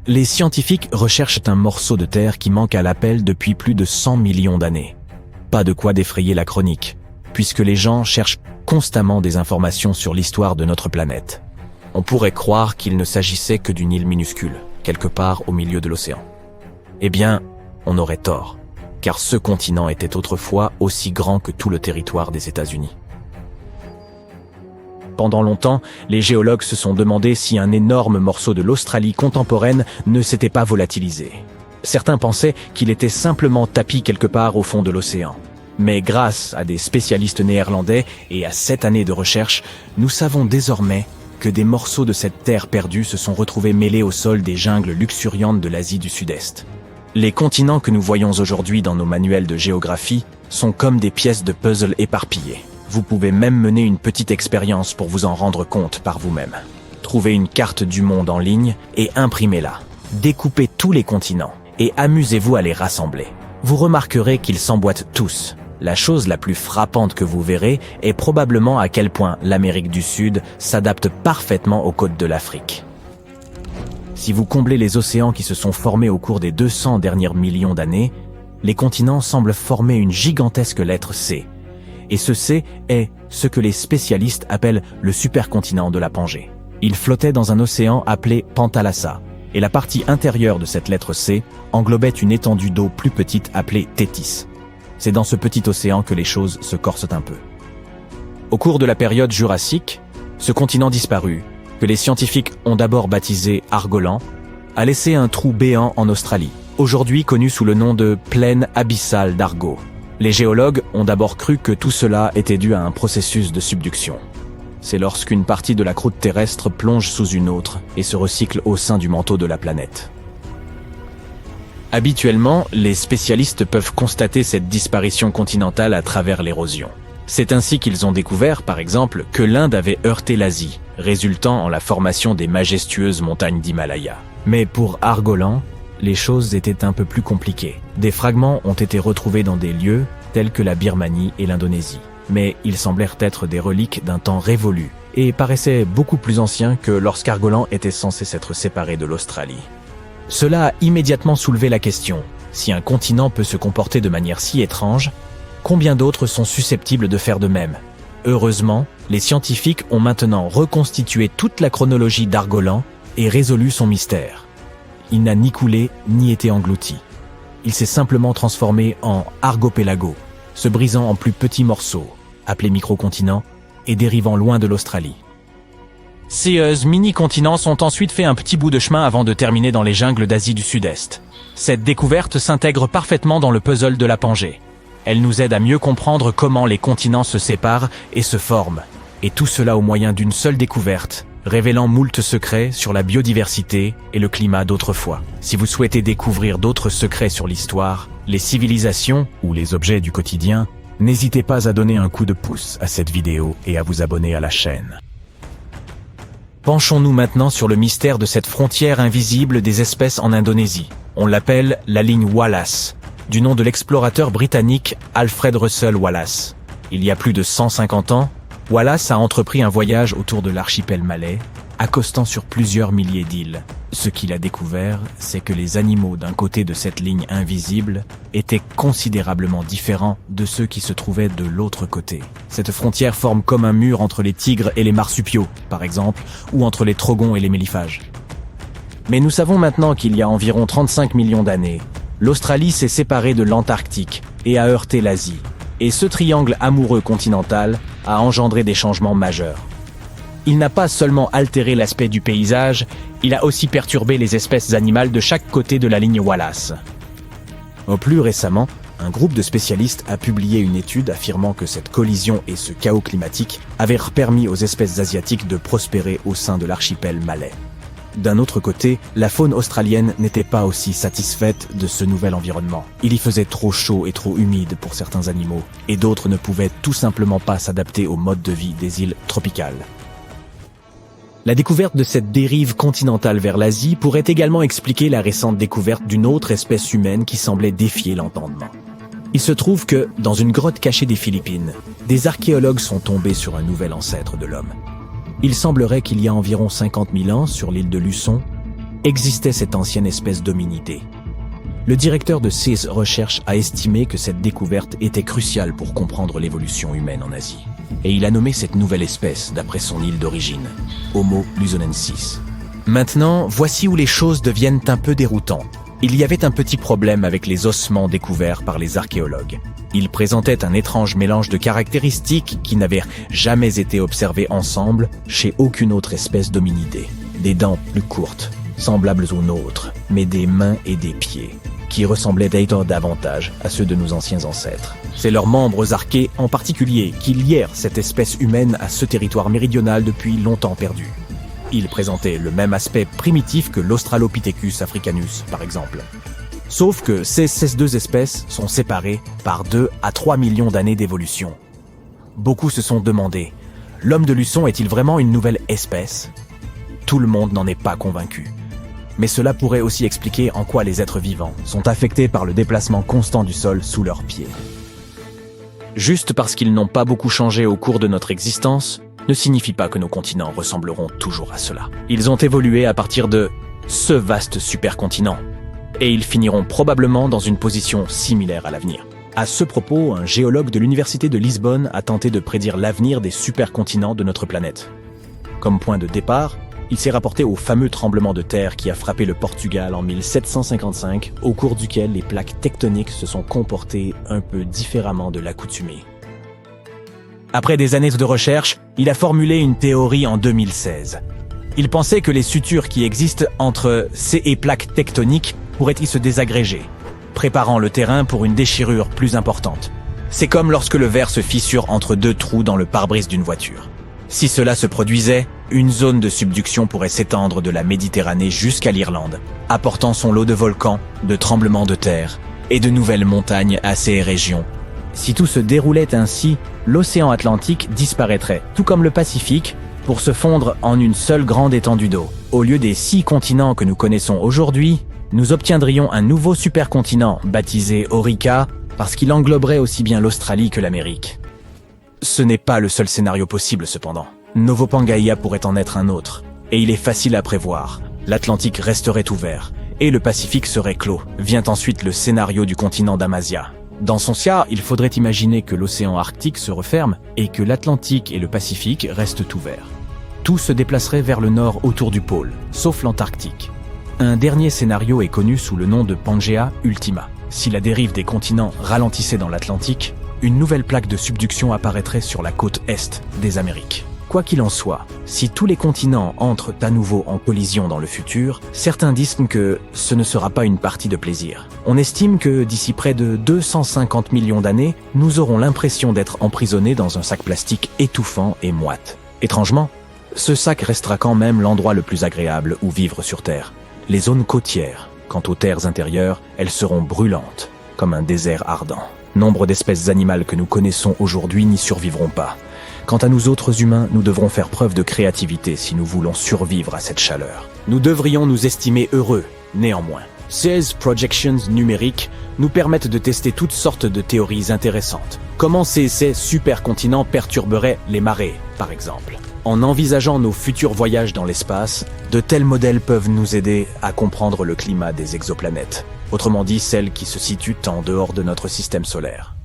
Les scientifiques recherchent un morceau de terre qui manque à l'appel depuis plus de 100 millions d'années. Pas de quoi défrayer la chronique, puisque les gens cherchent constamment des informations sur l'histoire de notre planète. On pourrait croire qu'il ne s'agissait que d'une île minuscule, quelque part au milieu de l'océan. Eh bien, on aurait tort, car ce continent était autrefois aussi grand que tout le territoire des États-Unis. Pendant longtemps, les géologues se sont demandé si un énorme morceau de l'Australie contemporaine ne s'était pas volatilisé. Certains pensaient qu'il était simplement tapi quelque part au fond de l'océan. Mais grâce à des spécialistes néerlandais et à 7 années de recherche, nous savons désormais que des morceaux de cette terre perdue se sont retrouvés mêlés au sol des jungles luxuriantes de l'Asie du Sud-Est. Les continents que nous voyons aujourd'hui dans nos manuels de géographie sont comme des pièces de puzzle éparpillées. Vous pouvez même mener une petite expérience pour vous en rendre compte par vous-même. Trouvez une carte du monde en ligne et imprimez-la. Découpez tous les continents et amusez-vous à les rassembler. Vous remarquerez qu'ils s'emboîtent tous. La chose la plus frappante que vous verrez est probablement à quel point l'Amérique du Sud s'adapte parfaitement aux côtes de l'Afrique. Si vous comblez les océans qui se sont formés au cours des 200 derniers millions d'années, les continents semblent former une gigantesque lettre C. Et ce C est ce que les spécialistes appellent le supercontinent de la Pangée. Il flottait dans un océan appelé Pantalassa, et la partie intérieure de cette lettre C englobait une étendue d'eau plus petite appelée Thétis. C'est dans ce petit océan que les choses se corsent un peu. Au cours de la période jurassique, ce continent disparu, que les scientifiques ont d'abord baptisé Argolan, a laissé un trou béant en Australie, aujourd'hui connu sous le nom de plaine abyssale d'Argo. Les géologues ont d'abord cru que tout cela était dû à un processus de subduction. C'est lorsqu'une partie de la croûte terrestre plonge sous une autre et se recycle au sein du manteau de la planète. Habituellement, les spécialistes peuvent constater cette disparition continentale à travers l'érosion. C'est ainsi qu'ils ont découvert, par exemple, que l'Inde avait heurté l'Asie, résultant en la formation des majestueuses montagnes d'Himalaya. Mais pour Argolan, les choses étaient un peu plus compliquées. Des fragments ont été retrouvés dans des lieux tels que la Birmanie et l'Indonésie. Mais ils semblèrent être des reliques d'un temps révolu et paraissaient beaucoup plus anciens que lorsqu'Argolan était censé s'être séparé de l'Australie. Cela a immédiatement soulevé la question, si un continent peut se comporter de manière si étrange, combien d'autres sont susceptibles de faire de même? Heureusement, les scientifiques ont maintenant reconstitué toute la chronologie d'Argolan et résolu son mystère. Il n'a ni coulé ni été englouti. Il s'est simplement transformé en argopélago, se brisant en plus petits morceaux, appelés microcontinents, et dérivant loin de l'Australie. Ces mini-continents sont ensuite fait un petit bout de chemin avant de terminer dans les jungles d'Asie du Sud-Est. Cette découverte s'intègre parfaitement dans le puzzle de la Pangée. Elle nous aide à mieux comprendre comment les continents se séparent et se forment. Et tout cela au moyen d'une seule découverte, révélant moult secrets sur la biodiversité et le climat d'autrefois. Si vous souhaitez découvrir d'autres secrets sur l'histoire, les civilisations ou les objets du quotidien, n'hésitez pas à donner un coup de pouce à cette vidéo et à vous abonner à la chaîne. Penchons-nous maintenant sur le mystère de cette frontière invisible des espèces en Indonésie. On l'appelle la ligne Wallace, du nom de l'explorateur britannique Alfred Russel Wallace. Il y a plus de 150 ans, Wallace a entrepris un voyage autour de l'archipel malais, accostant sur plusieurs milliers d'îles. Ce qu'il a découvert, c'est que les animaux d'un côté de cette ligne invisible étaient considérablement différents de ceux qui se trouvaient de l'autre côté. Cette frontière forme comme un mur entre les tigres et les marsupiaux, par exemple, ou entre les trogons et les méliphages. Mais nous savons maintenant qu'il y a environ 35 millions d'années, l'Australie s'est séparée de l'Antarctique et a heurté l'Asie. Et ce triangle amoureux continental a engendré des changements majeurs. Il n'a pas seulement altéré l'aspect du paysage, il a aussi perturbé les espèces animales de chaque côté de la ligne Wallace. Plus récemment, un groupe de spécialistes a publié une étude affirmant que cette collision et ce chaos climatique avaient permis aux espèces asiatiques de prospérer au sein de l'archipel malais. D'un autre côté, la faune australienne n'était pas aussi satisfaite de ce nouvel environnement. Il y faisait trop chaud et trop humide pour certains animaux, et d'autres ne pouvaient tout simplement pas s'adapter au mode de vie des îles tropicales. La découverte de cette dérive continentale vers l'Asie pourrait également expliquer la récente découverte d'une autre espèce humaine qui semblait défier l'entendement. Il se trouve que, dans une grotte cachée des Philippines, des archéologues sont tombés sur un nouvel ancêtre de l'homme. Il semblerait qu'il y a environ 50 000 ans, sur l'île de Luçon, existait cette ancienne espèce d'hominidé. Le directeur de ces recherches a estimé que cette découverte était cruciale pour comprendre l'évolution humaine en Asie. Et il a nommé cette nouvelle espèce d'après son île d'origine, Homo luzonensis. Maintenant, voici où les choses deviennent un peu déroutantes. Il y avait un petit problème avec les ossements découverts par les archéologues. Ils présentaient un étrange mélange de caractéristiques qui n'avaient jamais été observées ensemble chez aucune autre espèce d'hominidé. Des dents plus courtes, semblables aux nôtres, mais des mains et des pieds, qui ressemblaient d'ailleurs davantage à ceux de nos anciens ancêtres. C'est leurs membres arqués en particulier qui lièrent cette espèce humaine à ce territoire méridional depuis longtemps perdu. Ils présentaient le même aspect primitif que l'Australopithecus africanus, par exemple. Sauf que ces deux espèces sont séparées par 2 à 3 millions d'années d'évolution. Beaucoup se sont demandé, l'homme de Luçon est-il vraiment une nouvelle espèce ? Tout le monde n'en est pas convaincu. Mais cela pourrait aussi expliquer en quoi les êtres vivants sont affectés par le déplacement constant du sol sous leurs pieds. Juste parce qu'ils n'ont pas beaucoup changé au cours de notre existence, ne signifie pas que nos continents ressembleront toujours à cela. Ils ont évolué à partir de ce vaste supercontinent, et ils finiront probablement dans une position similaire à l'avenir. À ce propos, un géologue de l'université de Lisbonne a tenté de prédire l'avenir des supercontinents de notre planète. Comme point de départ, il s'est rapporté au fameux tremblement de terre qui a frappé le Portugal en 1755, au cours duquel les plaques tectoniques se sont comportées un peu différemment de l'accoutumée. Après des années de recherche, il a formulé une théorie en 2016. Il pensait que les sutures qui existent entre ces plaques tectoniques pourraient-ils se désagréger, préparant le terrain pour une déchirure plus importante. C'est comme lorsque le verre se fissure entre 2 trous dans le pare-brise d'une voiture. Si cela se produisait, une zone de subduction pourrait s'étendre de la Méditerranée jusqu'à l'Irlande, apportant son lot de volcans, de tremblements de terre et de nouvelles montagnes à ces régions. Si tout se déroulait ainsi, l'océan Atlantique disparaîtrait, tout comme le Pacifique, pour se fondre en une seule grande étendue d'eau. Au lieu des 6 continents que nous connaissons aujourd'hui, nous obtiendrions un nouveau supercontinent baptisé Orica parce qu'il engloberait aussi bien l'Australie que l'Amérique. Ce n'est pas le seul scénario possible cependant. Novo Pangaea pourrait en être un autre, et il est facile à prévoir. L'Atlantique resterait ouvert, et le Pacifique serait clos. Vient ensuite le scénario du continent d'Amasia. Dans son cas, il faudrait imaginer que l'océan Arctique se referme et que l'Atlantique et le Pacifique restent ouverts. Tout se déplacerait vers le nord autour du pôle, sauf l'Antarctique. Un dernier scénario est connu sous le nom de Pangea Ultima. Si la dérive des continents ralentissait dans l'Atlantique, une nouvelle plaque de subduction apparaîtrait sur la côte est des Amériques. Quoi qu'il en soit, si tous les continents entrent à nouveau en collision dans le futur, certains disent que ce ne sera pas une partie de plaisir. On estime que d'ici près de 250 millions d'années, nous aurons l'impression d'être emprisonnés dans un sac plastique étouffant et moite. Étrangement, ce sac restera quand même l'endroit le plus agréable où vivre sur Terre. Les zones côtières, quant aux terres intérieures, elles seront brûlantes, comme un désert ardent. Nombre d'espèces animales que nous connaissons aujourd'hui n'y survivront pas. Quant à nous autres humains, nous devrons faire preuve de créativité si nous voulons survivre à cette chaleur. Nous devrions nous estimer heureux, néanmoins. Ces projections numériques nous permettent de tester toutes sortes de théories intéressantes. Comment ces supercontinents perturberaient les marées, par exemple. En envisageant nos futurs voyages dans l'espace, de tels modèles peuvent nous aider à comprendre le climat des exoplanètes. Autrement dit, celles qui se situent en dehors de notre système solaire.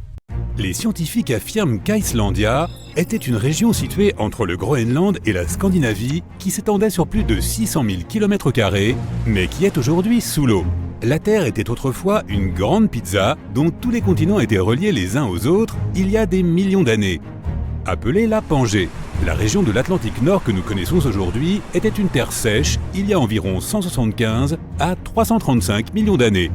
Les scientifiques affirment qu'Icelandia était une région située entre le Groenland et la Scandinavie qui s'étendait sur plus de 600 000 km², mais qui est aujourd'hui sous l'eau. La Terre était autrefois une grande pizza dont tous les continents étaient reliés les uns aux autres il y a des millions d'années. Appelée la Pangée, la région de l'Atlantique Nord que nous connaissons aujourd'hui était une terre sèche il y a environ 175 à 335 millions d'années.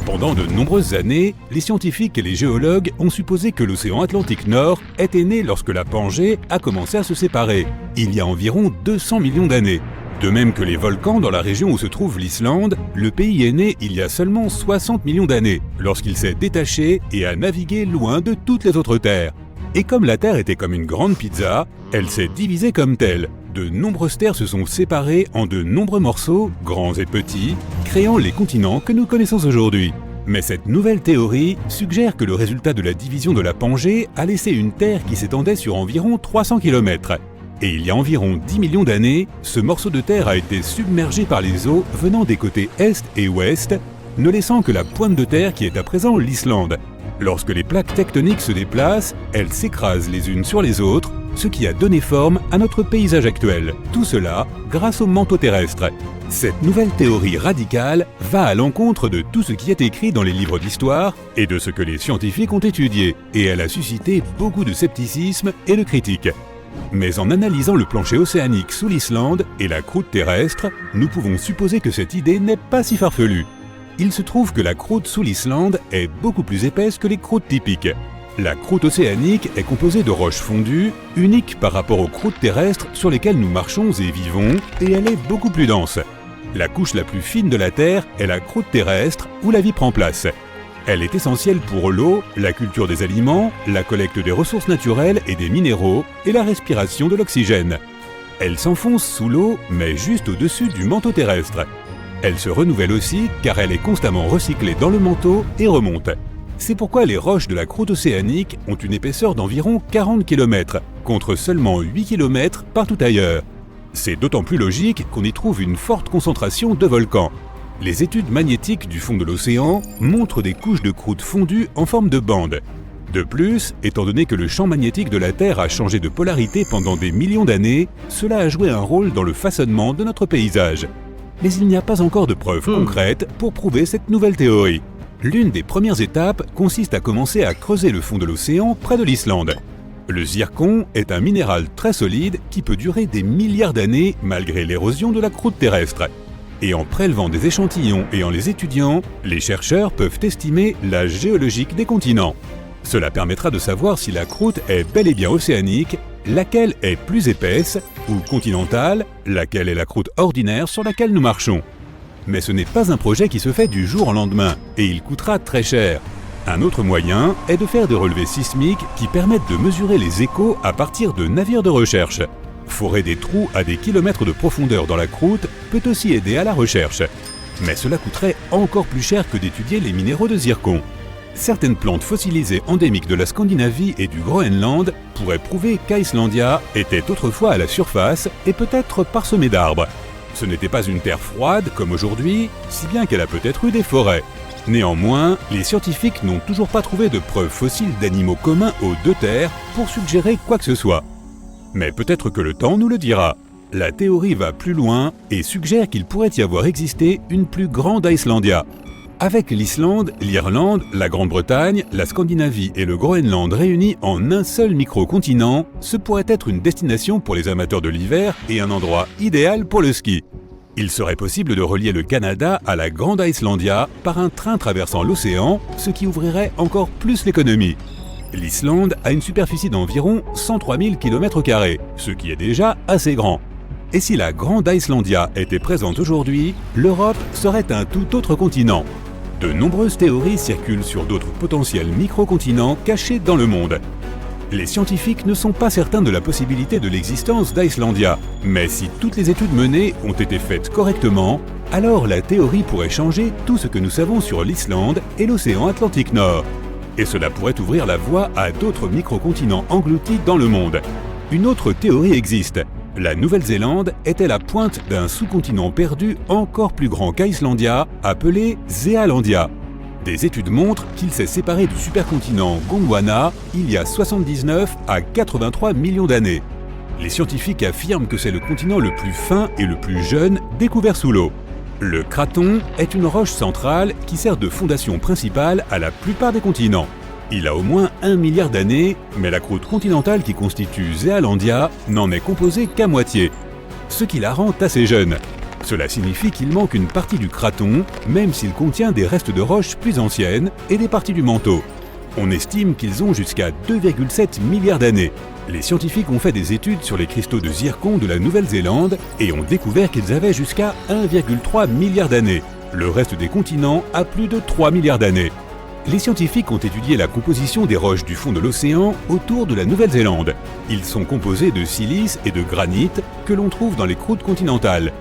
Pendant de nombreuses années, les scientifiques et les géologues ont supposé que l'océan Atlantique Nord était né lorsque la Pangée a commencé à se séparer, il y a environ 200 millions d'années. De même que les volcans dans la région où se trouve l'Islande, le pays est né il y a seulement 60 millions d'années, lorsqu'il s'est détaché et a navigué loin de toutes les autres terres. Et comme la Terre était comme une grande pizza, elle s'est divisée comme telle. De nombreuses terres se sont séparées en de nombreux morceaux, grands et petits, créant les continents que nous connaissons aujourd'hui. Mais cette nouvelle théorie suggère que le résultat de la division de la Pangée a laissé une Terre qui s'étendait sur environ 300 km. Et il y a environ 10 millions d'années, ce morceau de terre a été submergé par les eaux venant des côtés est et ouest, ne laissant que la pointe de terre qui est à présent l'Islande. Lorsque les plaques tectoniques se déplacent, elles s'écrasent les unes sur les autres, ce qui a donné forme à notre paysage actuel. Tout cela grâce au manteau terrestre. Cette nouvelle théorie radicale va à l'encontre de tout ce qui est écrit dans les livres d'histoire et de ce que les scientifiques ont étudié, et elle a suscité beaucoup de scepticisme et de critiques. Mais en analysant le plancher océanique sous l'Islande et la croûte terrestre, nous pouvons supposer que cette idée n'est pas si farfelue. Il se trouve que la croûte sous l'Islande est beaucoup plus épaisse que les croûtes typiques. La croûte océanique est composée de roches fondues, uniques par rapport aux croûtes terrestres sur lesquelles nous marchons et vivons, et elle est beaucoup plus dense. La couche la plus fine de la Terre est la croûte terrestre, où la vie prend place. Elle est essentielle pour l'eau, la culture des aliments, la collecte des ressources naturelles et des minéraux, et la respiration de l'oxygène. Elle s'enfonce sous l'eau, mais juste au-dessus du manteau terrestre. Elle se renouvelle aussi car elle est constamment recyclée dans le manteau et remonte. C'est pourquoi les roches de la croûte océanique ont une épaisseur d'environ 40 km, contre seulement 8 km partout ailleurs. C'est d'autant plus logique qu'on y trouve une forte concentration de volcans. Les études magnétiques du fond de l'océan montrent des couches de croûte fondues en forme de bande. De plus, étant donné que le champ magnétique de la Terre a changé de polarité pendant des millions d'années, cela a joué un rôle dans le façonnement de notre paysage. Mais il n'y a pas encore de preuves concrètes pour prouver cette nouvelle théorie. L'une des premières étapes consiste à commencer à creuser le fond de l'océan près de l'Islande. Le zircon est un minéral très solide qui peut durer des milliards d'années malgré l'érosion de la croûte terrestre. Et en prélevant des échantillons et en les étudiant, les chercheurs peuvent estimer l'âge géologique des continents. Cela permettra de savoir si la croûte est bel et bien océanique, laquelle est plus épaisse, ou continentale, laquelle est la croûte ordinaire sur laquelle nous marchons. Mais ce n'est pas un projet qui se fait du jour au lendemain, et il coûtera très cher. Un autre moyen est de faire des relevés sismiques qui permettent de mesurer les échos à partir de navires de recherche. Forer des trous à des kilomètres de profondeur dans la croûte peut aussi aider à la recherche. Mais cela coûterait encore plus cher que d'étudier les minéraux de zircon. Certaines plantes fossilisées endémiques de la Scandinavie et du Groenland pourraient prouver qu'Icelandia était autrefois à la surface et peut-être parsemée d'arbres. Ce n'était pas une terre froide comme aujourd'hui, si bien qu'elle a peut-être eu des forêts. Néanmoins, les scientifiques n'ont toujours pas trouvé de preuves fossiles d'animaux communs aux deux terres pour suggérer quoi que ce soit. Mais peut-être que le temps nous le dira. La théorie va plus loin et suggère qu'il pourrait y avoir existé une plus grande Icelandia. Avec l'Islande, l'Irlande, la Grande-Bretagne, la Scandinavie et le Groenland réunis en un seul micro-continent, ce pourrait être une destination pour les amateurs de l'hiver et un endroit idéal pour le ski. Il serait possible de relier le Canada à la Grande Icelandia par un train traversant l'océan, ce qui ouvrirait encore plus l'économie. L'Islande a une superficie d'environ 103 000 km², ce qui est déjà assez grand. Et si la Grande Icelandia était présente aujourd'hui, l'Europe serait un tout autre continent. De nombreuses théories circulent sur d'autres potentiels micro-continents cachés dans le monde. Les scientifiques ne sont pas certains de la possibilité de l'existence d'Icelandia, mais si toutes les études menées ont été faites correctement, alors la théorie pourrait changer tout ce que nous savons sur l'Islande et l'océan Atlantique Nord. Et cela pourrait ouvrir la voie à d'autres micro-continents engloutis dans le monde. Une autre théorie existe. La Nouvelle-Zélande était la pointe d'un sous-continent perdu encore plus grand qu'Icelandia, appelé Zealandia. Des études montrent qu'il s'est séparé du supercontinent Gondwana il y a 79 à 83 millions d'années. Les scientifiques affirment que c'est le continent le plus fin et le plus jeune découvert sous l'eau. Le craton est une roche centrale qui sert de fondation principale à la plupart des continents. Il a au moins 1 milliard d'années, mais la croûte continentale qui constitue Zealandia n'en est composée qu'à moitié, ce qui la rend assez jeune. Cela signifie qu'il manque une partie du craton, même s'il contient des restes de roches plus anciennes et des parties du manteau. On estime qu'ils ont jusqu'à 2,7 milliards d'années. Les scientifiques ont fait des études sur les cristaux de zircon de la Nouvelle-Zélande et ont découvert qu'ils avaient jusqu'à 1,3 milliard d'années. Le reste des continents a plus de 3 milliards d'années. Les scientifiques ont étudié la composition des roches du fond de l'océan autour de la Nouvelle-Zélande. Ils sont composés de silice et de granit que l'on trouve dans les croûtes continentales.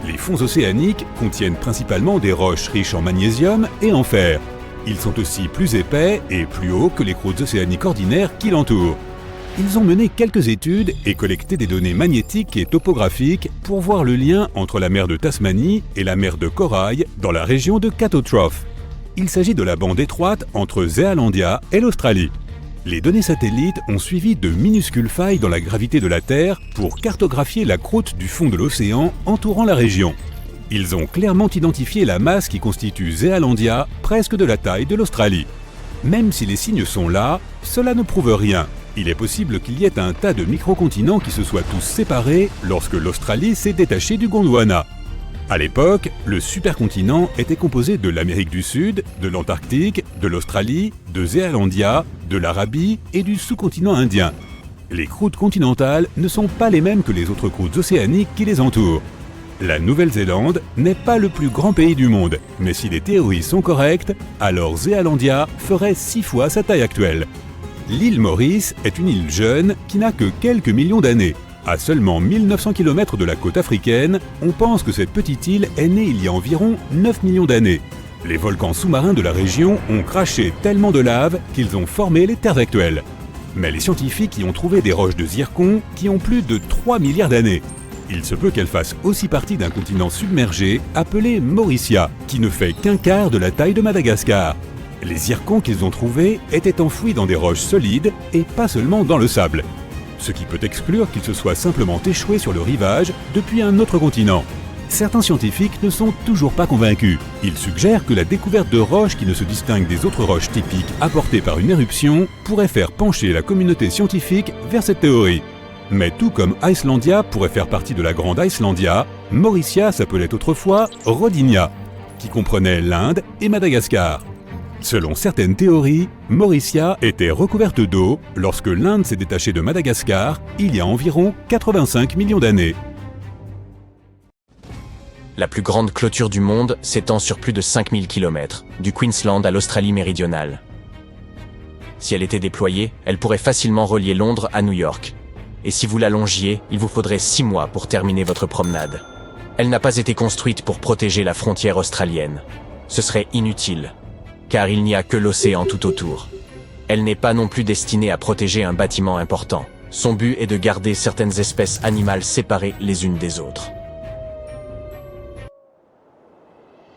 Les fonds océaniques contiennent principalement des roches riches en magnésium et en fer. Ils sont aussi plus épais et plus hauts que les croûtes océaniques ordinaires qui l'entourent. Ils ont mené quelques études et collecté des données magnétiques et topographiques pour voir le lien entre la mer de Tasmanie et la mer de Corail dans la région de Cato Trough. Il s'agit de la bande étroite entre Zealandia et l'Australie. Les données satellites ont suivi de minuscules failles dans la gravité de la Terre pour cartographier la croûte du fond de l'océan entourant la région. Ils ont clairement identifié la masse qui constitue Zealandia, presque de la taille de l'Australie. Même si les signes sont là, cela ne prouve rien. Il est possible qu'il y ait un tas de microcontinents qui se soient tous séparés lorsque l'Australie s'est détachée du Gondwana. À l'époque, le supercontinent était composé de l'Amérique du Sud, de l'Antarctique, de l'Australie, de Zealandia, de l'Arabie et du sous-continent indien. Les croûtes continentales ne sont pas les mêmes que les autres croûtes océaniques qui les entourent. La Nouvelle-Zélande n'est pas le plus grand pays du monde, mais si les théories sont correctes, alors Zealandia ferait 6 fois sa taille actuelle. L'île Maurice est une île jeune qui n'a que quelques millions d'années. À seulement 1900 km de la côte africaine, on pense que cette petite île est née il y a environ 9 millions d'années. Les volcans sous-marins de la région ont craché tellement de lave qu'ils ont formé les terres actuelles. Mais les scientifiques y ont trouvé des roches de zircon qui ont plus de 3 milliards d'années. Il se peut qu'elles fassent aussi partie d'un continent submergé appelé Mauricia, qui ne fait qu'un quart de la taille de Madagascar. Les zircons qu'ils ont trouvés étaient enfouis dans des roches solides et pas seulement dans le sable. Ce qui peut exclure qu'ils se soient simplement échoués sur le rivage depuis un autre continent. Certains scientifiques ne sont toujours pas convaincus. Ils suggèrent que la découverte de roches qui ne se distinguent des autres roches typiques apportées par une éruption pourrait faire pencher la communauté scientifique vers cette théorie. Mais tout comme Icelandia pourrait faire partie de la Grande Icelandia, Mauricia s'appelait autrefois Rodinia, qui comprenait l'Inde et Madagascar. Selon certaines théories, Mauricia était recouverte d'eau lorsque l'Inde s'est détachée de Madagascar il y a environ 85 millions d'années. La plus grande clôture du monde s'étend sur plus de 5000 km, du Queensland à l'Australie méridionale. Si elle était déployée, elle pourrait facilement relier Londres à New York. Et si vous la longiez, il vous faudrait 6 mois pour terminer votre promenade. Elle n'a pas été construite pour protéger la frontière australienne. Ce serait inutile, car il n'y a que l'océan tout autour. Elle n'est pas non plus destinée à protéger un bâtiment important. Son but est de garder certaines espèces animales séparées les unes des autres.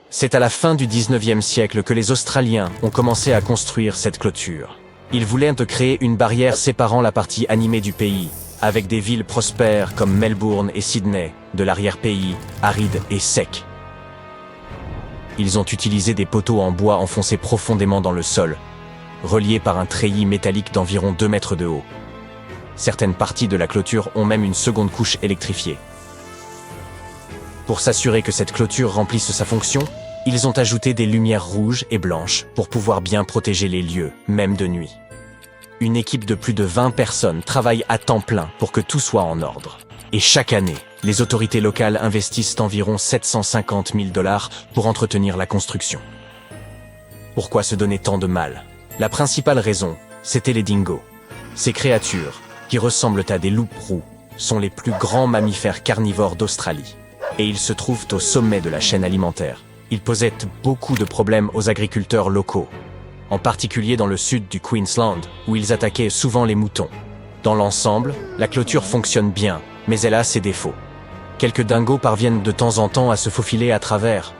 C'est à la fin du 19e siècle que les Australiens ont commencé à construire cette clôture. Ils voulaient créer une barrière séparant la partie animée du pays, avec des villes prospères comme Melbourne et Sydney, de l'arrière-pays, aride et sec. Ils ont utilisé des poteaux en bois enfoncés profondément dans le sol, reliés par un treillis métallique d'environ 2 mètres de haut. Certaines parties de la clôture ont même une seconde couche électrifiée. Pour s'assurer que cette clôture remplisse sa fonction, ils ont ajouté des lumières rouges et blanches pour pouvoir bien protéger les lieux, même de nuit. Une équipe de plus de 20 personnes travaille à temps plein pour que tout soit en ordre. Et chaque année, les autorités locales investissent environ 750 000 $ pour entretenir la construction. Pourquoi se donner tant de mal? La principale raison, c'était les dingos. Ces créatures, qui ressemblent à des loups-roux, sont les plus grands mammifères carnivores d'Australie. Et ils se trouvent au sommet de la chaîne alimentaire. Ils posaient beaucoup de problèmes aux agriculteurs locaux, en particulier dans le sud du Queensland, où ils attaquaient souvent les moutons. Dans l'ensemble, la clôture fonctionne bien, mais elle a ses défauts. Quelques dingos parviennent de temps en temps à se faufiler à travers.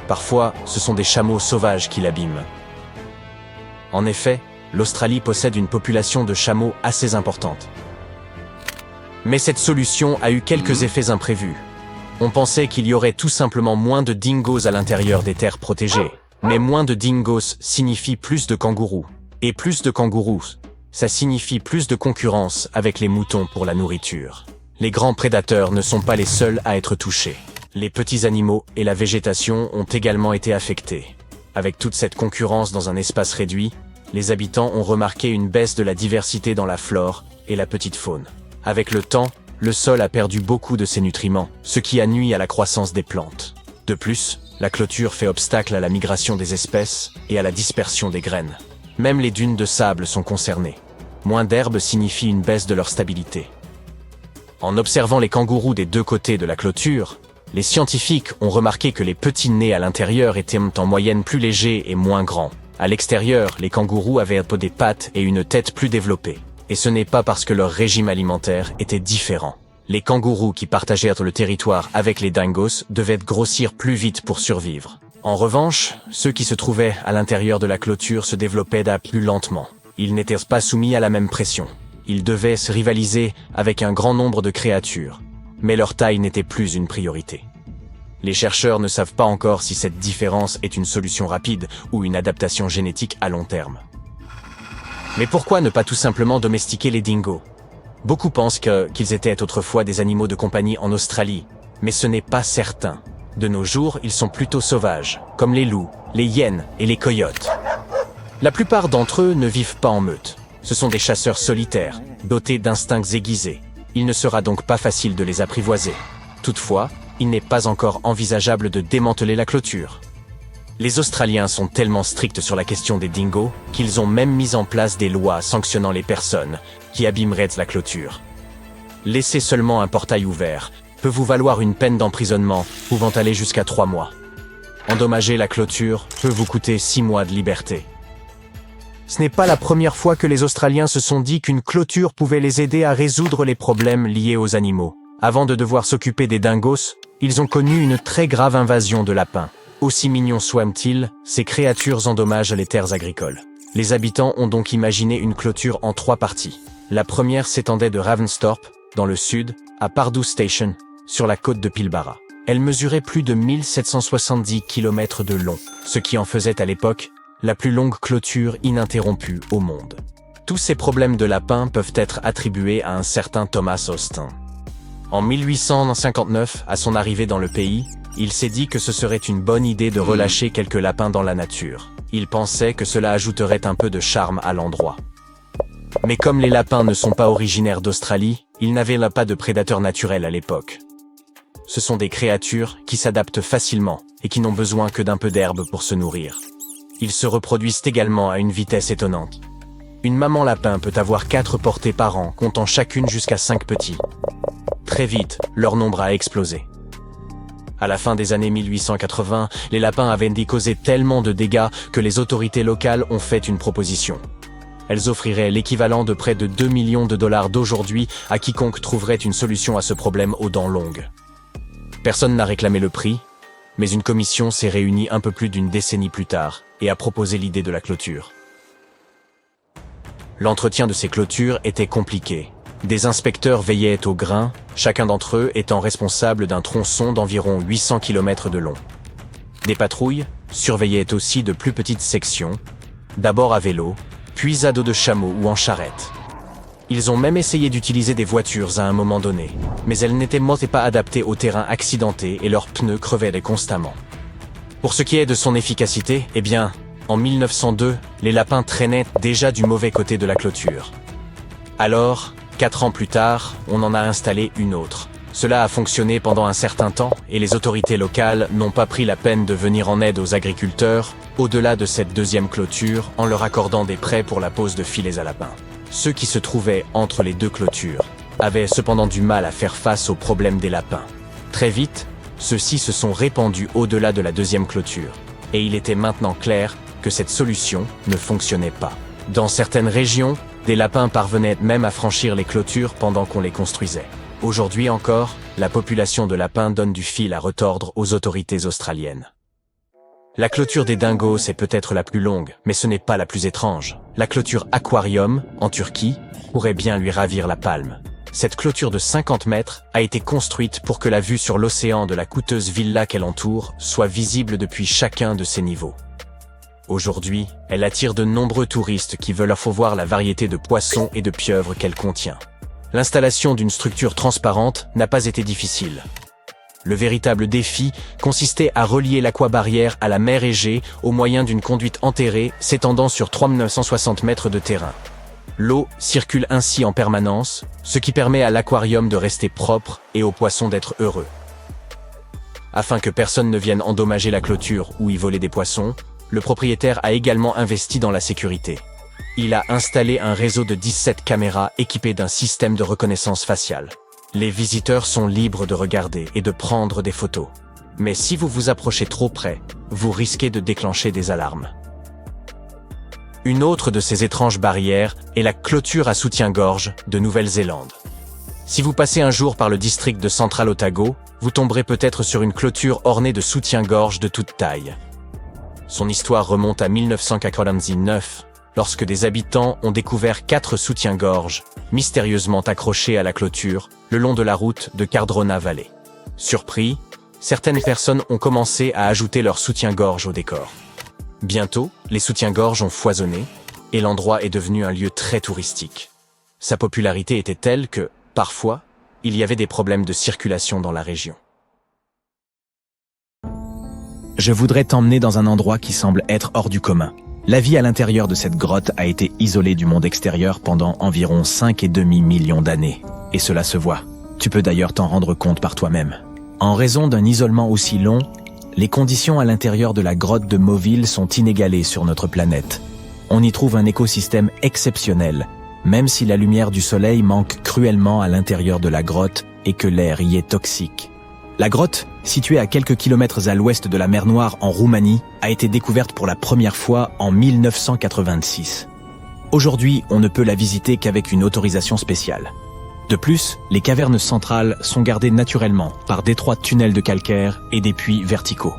Parfois, ce sont des chameaux sauvages qui l'abîment. En effet, l'Australie possède une population de chameaux assez importante. Mais cette solution a eu quelques effets imprévus. On pensait qu'il y aurait tout simplement moins de dingos à l'intérieur des terres protégées. Mais moins de dingos signifie plus de kangourous. Et plus de kangourous, ça signifie plus de concurrence avec les moutons pour la nourriture. Les grands prédateurs ne sont pas les seuls à être touchés. Les petits animaux et la végétation ont également été affectés. Avec toute cette concurrence dans un espace réduit, les habitants ont remarqué une baisse de la diversité dans la flore et la petite faune. Avec le temps, le sol a perdu beaucoup de ses nutriments, ce qui a nui à la croissance des plantes. De plus, la clôture fait obstacle à la migration des espèces et à la dispersion des graines. Même les dunes de sable sont concernées. Moins d'herbe signifie une baisse de leur stabilité. En observant les kangourous des deux côtés de la clôture, les scientifiques ont remarqué que les petits nez à l'intérieur étaient en moyenne plus légers et moins grands. À l'extérieur, les kangourous avaient des pattes et une tête plus développées. Et ce n'est pas parce que leur régime alimentaire était différent. Les kangourous qui partageaient le territoire avec les dingos devaient grossir plus vite pour survivre. En revanche, ceux qui se trouvaient à l'intérieur de la clôture se développaient plus lentement. Ils n'étaient pas soumis à la même pression. Ils devaient se rivaliser avec un grand nombre de créatures. Mais leur taille n'était plus une priorité. Les chercheurs ne savent pas encore si cette différence est une solution rapide ou une adaptation génétique à long terme. Mais pourquoi ne pas tout simplement domestiquer les dingos? Beaucoup pensent qu'ils étaient autrefois des animaux de compagnie en Australie, mais ce n'est pas certain. De nos jours, ils sont plutôt sauvages, comme les loups, les hyènes et les coyotes. La plupart d'entre eux ne vivent pas en meute. Ce sont des chasseurs solitaires, dotés d'instincts aiguisés. Il ne sera donc pas facile de les apprivoiser. Toutefois, il n'est pas encore envisageable de démanteler la clôture. Les Australiens sont tellement stricts sur la question des dingos qu'ils ont même mis en place des lois sanctionnant les personnes qui abîmeraient la clôture. Laisser seulement un portail ouvert peut vous valoir une peine d'emprisonnement pouvant aller jusqu'à 3 mois. Endommager la clôture peut vous coûter 6 mois de liberté. Ce n'est pas la première fois que les Australiens se sont dit qu'une clôture pouvait les aider à résoudre les problèmes liés aux animaux. Avant de devoir s'occuper des dingos, ils ont connu une très grave invasion de lapins. Aussi mignons soient-ils, ces créatures endommagent les terres agricoles. Les habitants ont donc imaginé une clôture en 3 parties. La première s'étendait de Ravensthorpe, dans le sud, à Pardue Station, sur la côte de Pilbara. Elle mesurait plus de 1770 km de long, ce qui en faisait à l'époque la plus longue clôture ininterrompue au monde. Tous ces problèmes de lapins peuvent être attribués à un certain Thomas Austin. En 1859, à son arrivée dans le pays, il s'est dit que ce serait une bonne idée de relâcher quelques lapins dans la nature. Il pensait que cela ajouterait un peu de charme à l'endroit. Mais comme les lapins ne sont pas originaires d'Australie, ils n'avaient là pas de prédateurs naturels à l'époque. Ce sont des créatures qui s'adaptent facilement et qui n'ont besoin que d'un peu d'herbe pour se nourrir. Ils se reproduisent également à une vitesse étonnante. Une maman lapin peut avoir 4 portées par an, comptant chacune jusqu'à 5 petits. Très vite, leur nombre a explosé. À la fin des années 1880, les lapins avaient causé tellement de dégâts que les autorités locales ont fait une proposition. Elles offriraient l'équivalent de près de 2 millions de dollars d'aujourd'hui à quiconque trouverait une solution à ce problème aux dents longues. Personne n'a réclamé le prix, mais une commission s'est réunie un peu plus d'une décennie plus tard et a proposé l'idée de la clôture. L'entretien de ces clôtures était compliqué. Des inspecteurs veillaient au grain, chacun d'entre eux étant responsable d'un tronçon d'environ 800 km de long. Des patrouilles surveillaient aussi de plus petites sections, d'abord à vélo, puis à dos de chameau ou en charrette. Ils ont même essayé d'utiliser des voitures à un moment donné, mais elles n'étaient pas adaptées au terrain accidenté et leurs pneus crevaient constamment. Pour ce qui est de son efficacité, eh bien, en 1902, les lapins traînaient déjà du mauvais côté de la clôture. Alors, 4 ans plus tard, on en a installé une autre. Cela a fonctionné pendant un certain temps et les autorités locales n'ont pas pris la peine de venir en aide aux agriculteurs au-delà de cette deuxième clôture en leur accordant des prêts pour la pose de filets à lapins. Ceux qui se trouvaient entre les 2 clôtures avaient cependant du mal à faire face aux problèmes des lapins. Très vite, ceux-ci se sont répandus au-delà de la deuxième clôture et il était maintenant clair que cette solution ne fonctionnait pas. Dans certaines régions, des lapins parvenaient même à franchir les clôtures pendant qu'on les construisait. Aujourd'hui encore, la population de lapins donne du fil à retordre aux autorités australiennes. La clôture des dingos est peut-être la plus longue, mais ce n'est pas la plus étrange. La clôture Aquarium, en Turquie, pourrait bien lui ravir la palme. Cette clôture de 50 mètres a été construite pour que la vue sur l'océan de la coûteuse villa qu'elle entoure soit visible depuis chacun de ses niveaux. Aujourd'hui, elle attire de nombreux touristes qui veulent voir la variété de poissons et de pieuvres qu'elle contient. L'installation d'une structure transparente n'a pas été difficile. Le véritable défi consistait à relier l'aquabarrière à la mer Égée au moyen d'une conduite enterrée s'étendant sur 3960 mètres de terrain. L'eau circule ainsi en permanence, ce qui permet à l'aquarium de rester propre et aux poissons d'être heureux. Afin que personne ne vienne endommager la clôture ou y voler des poissons, le propriétaire a également investi dans la sécurité. Il a installé un réseau de 17 caméras équipées d'un système de reconnaissance faciale. Les visiteurs sont libres de regarder et de prendre des photos. Mais si vous vous approchez trop près, vous risquez de déclencher des alarmes. Une autre de ces étranges barrières est la clôture à soutien-gorge de Nouvelle-Zélande. Si vous passez un jour par le district de Central Otago, vous tomberez peut-être sur une clôture ornée de soutien-gorge de toute taille. Son histoire remonte à 1999, lorsque des habitants ont découvert 4 soutiens-gorge mystérieusement accrochés à la clôture le long de la route de Cardrona Valley. Surpris, certaines personnes ont commencé à ajouter leur soutien-gorge au décor. Bientôt, les soutiens-gorge ont foisonné et l'endroit est devenu un lieu très touristique. Sa popularité était telle que, parfois, il y avait des problèmes de circulation dans la région. Je voudrais t'emmener dans un endroit qui semble être hors du commun. La vie à l'intérieur de cette grotte a été isolée du monde extérieur pendant environ 5,5 millions d'années. Et cela se voit. Tu peux d'ailleurs t'en rendre compte par toi-même. En raison d'un isolement aussi long, les conditions à l'intérieur de la grotte de Mauville sont inégalées sur notre planète. On y trouve un écosystème exceptionnel, même si la lumière du soleil manque cruellement à l'intérieur de la grotte et que l'air y est toxique. La grotte, située à quelques kilomètres à l'ouest de la mer Noire en Roumanie, a été découverte pour la première fois en 1986. Aujourd'hui, on ne peut la visiter qu'avec une autorisation spéciale. De plus, les cavernes centrales sont gardées naturellement par d'étroits tunnels de calcaire et des puits verticaux.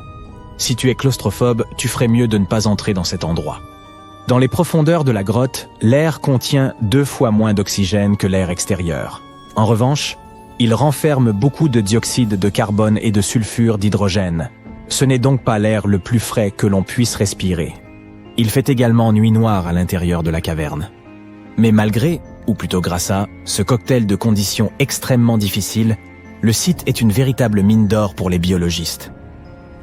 Si tu es claustrophobe, tu ferais mieux de ne pas entrer dans cet endroit. Dans les profondeurs de la grotte, l'air contient 2 fois moins d'oxygène que l'air extérieur. En revanche, il renferme beaucoup de dioxyde de carbone et de sulfure d'hydrogène. Ce n'est donc pas l'air le plus frais que l'on puisse respirer. Il fait également nuit noire à l'intérieur de la caverne. Mais malgré, ou plutôt grâce à, ce cocktail de conditions extrêmement difficiles, le site est une véritable mine d'or pour les biologistes.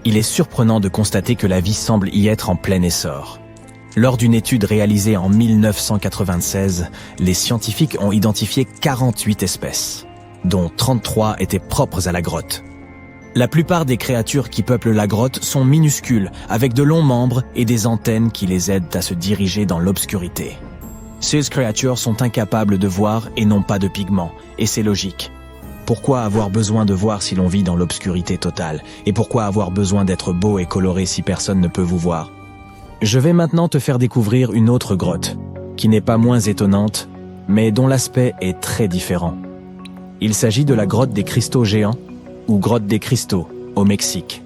Il est surprenant de constater que la vie semble y être en plein essor. Lors d'une étude réalisée en 1996, les scientifiques ont identifié 48 espèces, dont 33 étaient propres à la grotte. La plupart des créatures qui peuplent la grotte sont minuscules, avec de longs membres et des antennes qui les aident à se diriger dans l'obscurité. Ces créatures sont incapables de voir et n'ont pas de pigments, et c'est logique. Pourquoi avoir besoin de voir si l'on vit dans l'obscurité totale? Et pourquoi avoir besoin d'être beau et coloré si personne ne peut vous voir? Je vais maintenant te faire découvrir une autre grotte, qui n'est pas moins étonnante, mais dont l'aspect est très différent. Il s'agit de la grotte des cristaux géants, ou grotte des cristaux, au Mexique.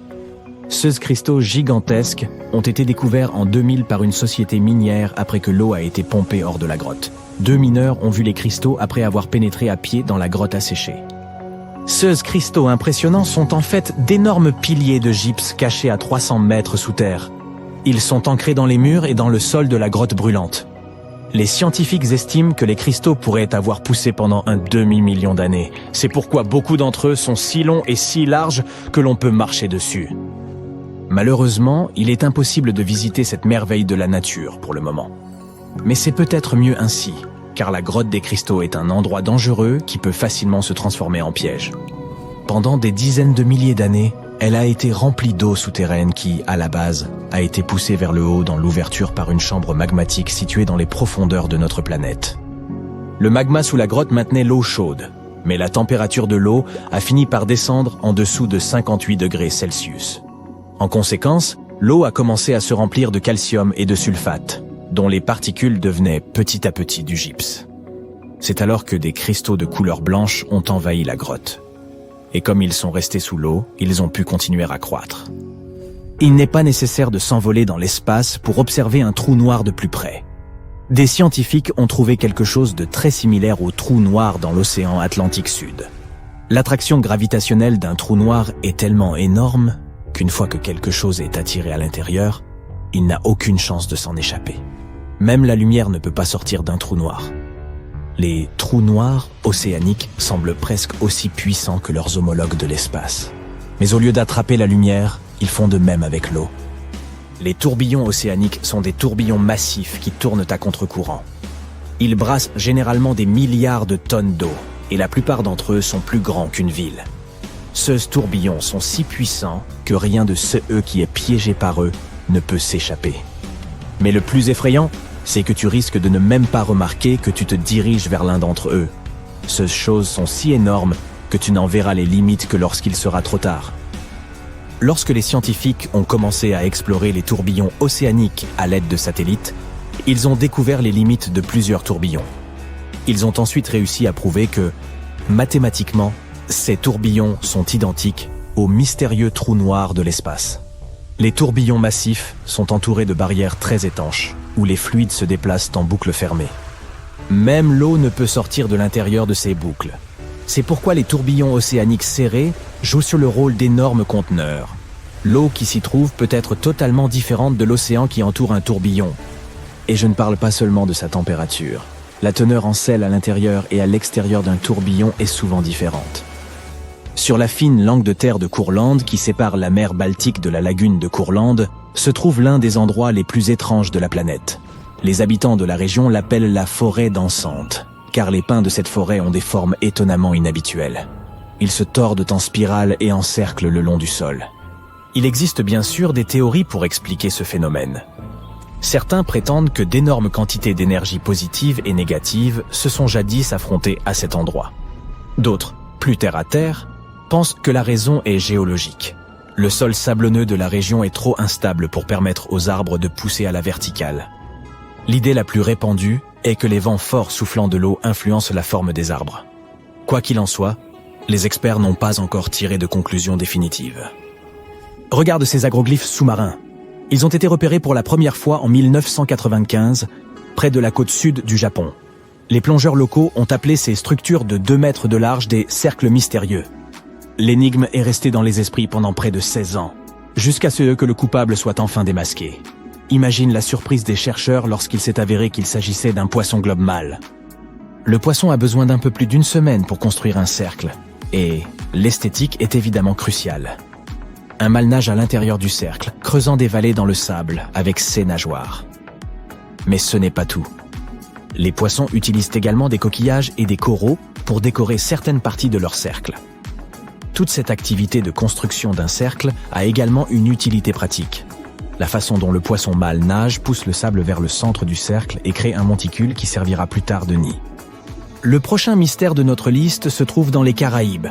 Ces cristaux gigantesques ont été découverts en 2000 par une société minière après que l'eau a été pompée hors de la grotte. 2 mineurs ont vu les cristaux après avoir pénétré à pied dans la grotte asséchée. Ces cristaux impressionnants sont en fait d'énormes piliers de gypse cachés à 300 mètres sous terre. Ils sont ancrés dans les murs et dans le sol de la grotte brûlante. Les scientifiques estiment que les cristaux pourraient avoir poussé pendant un demi-million d'années. C'est pourquoi beaucoup d'entre eux sont si longs et si larges que l'on peut marcher dessus. Malheureusement, il est impossible de visiter cette merveille de la nature pour le moment. Mais c'est peut-être mieux ainsi, car la grotte des cristaux est un endroit dangereux qui peut facilement se transformer en piège. Pendant des dizaines de milliers d'années, elle a été remplie d'eau souterraine qui, à la base, a été poussée vers le haut dans l'ouverture par une chambre magmatique située dans les profondeurs de notre planète. Le magma sous la grotte maintenait l'eau chaude, mais la température de l'eau a fini par descendre en dessous de 58 degrés Celsius. En conséquence, l'eau a commencé à se remplir de calcium et de sulfate, dont les particules devenaient petit à petit du gypse. C'est alors que des cristaux de couleur blanche ont envahi la grotte. Et comme ils sont restés sous l'eau, ils ont pu continuer à croître. Il n'est pas nécessaire de s'envoler dans l'espace pour observer un trou noir de plus près. Des scientifiques ont trouvé quelque chose de très similaire au trou noir dans l'océan Atlantique Sud. L'attraction gravitationnelle d'un trou noir est tellement énorme qu'une fois que quelque chose est attiré à l'intérieur, il n'a aucune chance de s'en échapper. Même la lumière ne peut pas sortir d'un trou noir. Les trous noirs océaniques semblent presque aussi puissants que leurs homologues de l'espace. Mais au lieu d'attraper la lumière, ils font de même avec l'eau. Les tourbillons océaniques sont des tourbillons massifs qui tournent à contre-courant. Ils brassent généralement des milliards de tonnes d'eau, et la plupart d'entre eux sont plus grands qu'une ville. Ces tourbillons sont si puissants que rien de ce qui est piégé par eux ne peut s'échapper. Mais le plus effrayant, c'est que tu risques de ne même pas remarquer que tu te diriges vers l'un d'entre eux. Ces choses sont si énormes que tu n'en verras les limites que lorsqu'il sera trop tard. Lorsque les scientifiques ont commencé à explorer les tourbillons océaniques à l'aide de satellites, Ils ont découvert les limites de plusieurs tourbillons. Ils ont ensuite réussi à prouver que, mathématiquement, ces tourbillons sont identiques aux mystérieux trous noirs de l'espace. Les tourbillons massifs sont entourés de barrières très étanches, où les fluides se déplacent en boucles fermées. Même l'eau ne peut sortir de l'intérieur de ces boucles. C'est pourquoi les tourbillons océaniques serrés jouent sur le rôle d'énormes conteneurs. L'eau qui s'y trouve peut être totalement différente de l'océan qui entoure un tourbillon. Et je ne parle pas seulement de sa température. La teneur en sel à l'intérieur et à l'extérieur d'un tourbillon est souvent différente. Sur la fine langue de terre de Courlande qui sépare la mer Baltique de la lagune de Courlande, se trouve l'un des endroits les plus étranges de la planète. Les habitants de la région l'appellent la forêt dansante, car les pins de cette forêt ont des formes étonnamment inhabituelles. Ils se tordent en spirale et en cercle le long du sol. Il existe bien sûr des théories pour expliquer ce phénomène. Certains prétendent que d'énormes quantités d'énergie positive et négative se sont jadis affrontées à cet endroit. D'autres, plus terre à terre, pensent que la raison est géologique. Le sol sablonneux de la région est trop instable pour permettre aux arbres de pousser à la verticale. L'idée la plus répandue est que les vents forts soufflant de l'eau influencent la forme des arbres. Quoi qu'il en soit, les experts n'ont pas encore tiré de conclusion définitive. Regarde ces agroglyphes sous-marins. Ils ont été repérés pour la première fois en 1995, près de la côte sud du Japon. Les plongeurs locaux ont appelé ces structures de 2 mètres de large des cercles mystérieux. L'énigme est restée dans les esprits pendant près de 16 ans, jusqu'à ce que le coupable soit enfin démasqué. Imagine la surprise des chercheurs lorsqu'il s'est avéré qu'il s'agissait d'un poisson-globe mâle. Le poisson a besoin d'un peu plus d'1 semaine pour construire un cercle, et l'esthétique est évidemment cruciale. Un mâle nage à l'intérieur du cercle, creusant des vallées dans le sable avec ses nageoires. Mais ce n'est pas tout. Les poissons utilisent également des coquillages et des coraux pour décorer certaines parties de leur cercle. Toute cette activité de construction d'un cercle a également une utilité pratique. La façon dont le poisson mâle nage pousse le sable vers le centre du cercle et crée un monticule qui servira plus tard de nid. Le prochain mystère de notre liste se trouve dans les Caraïbes.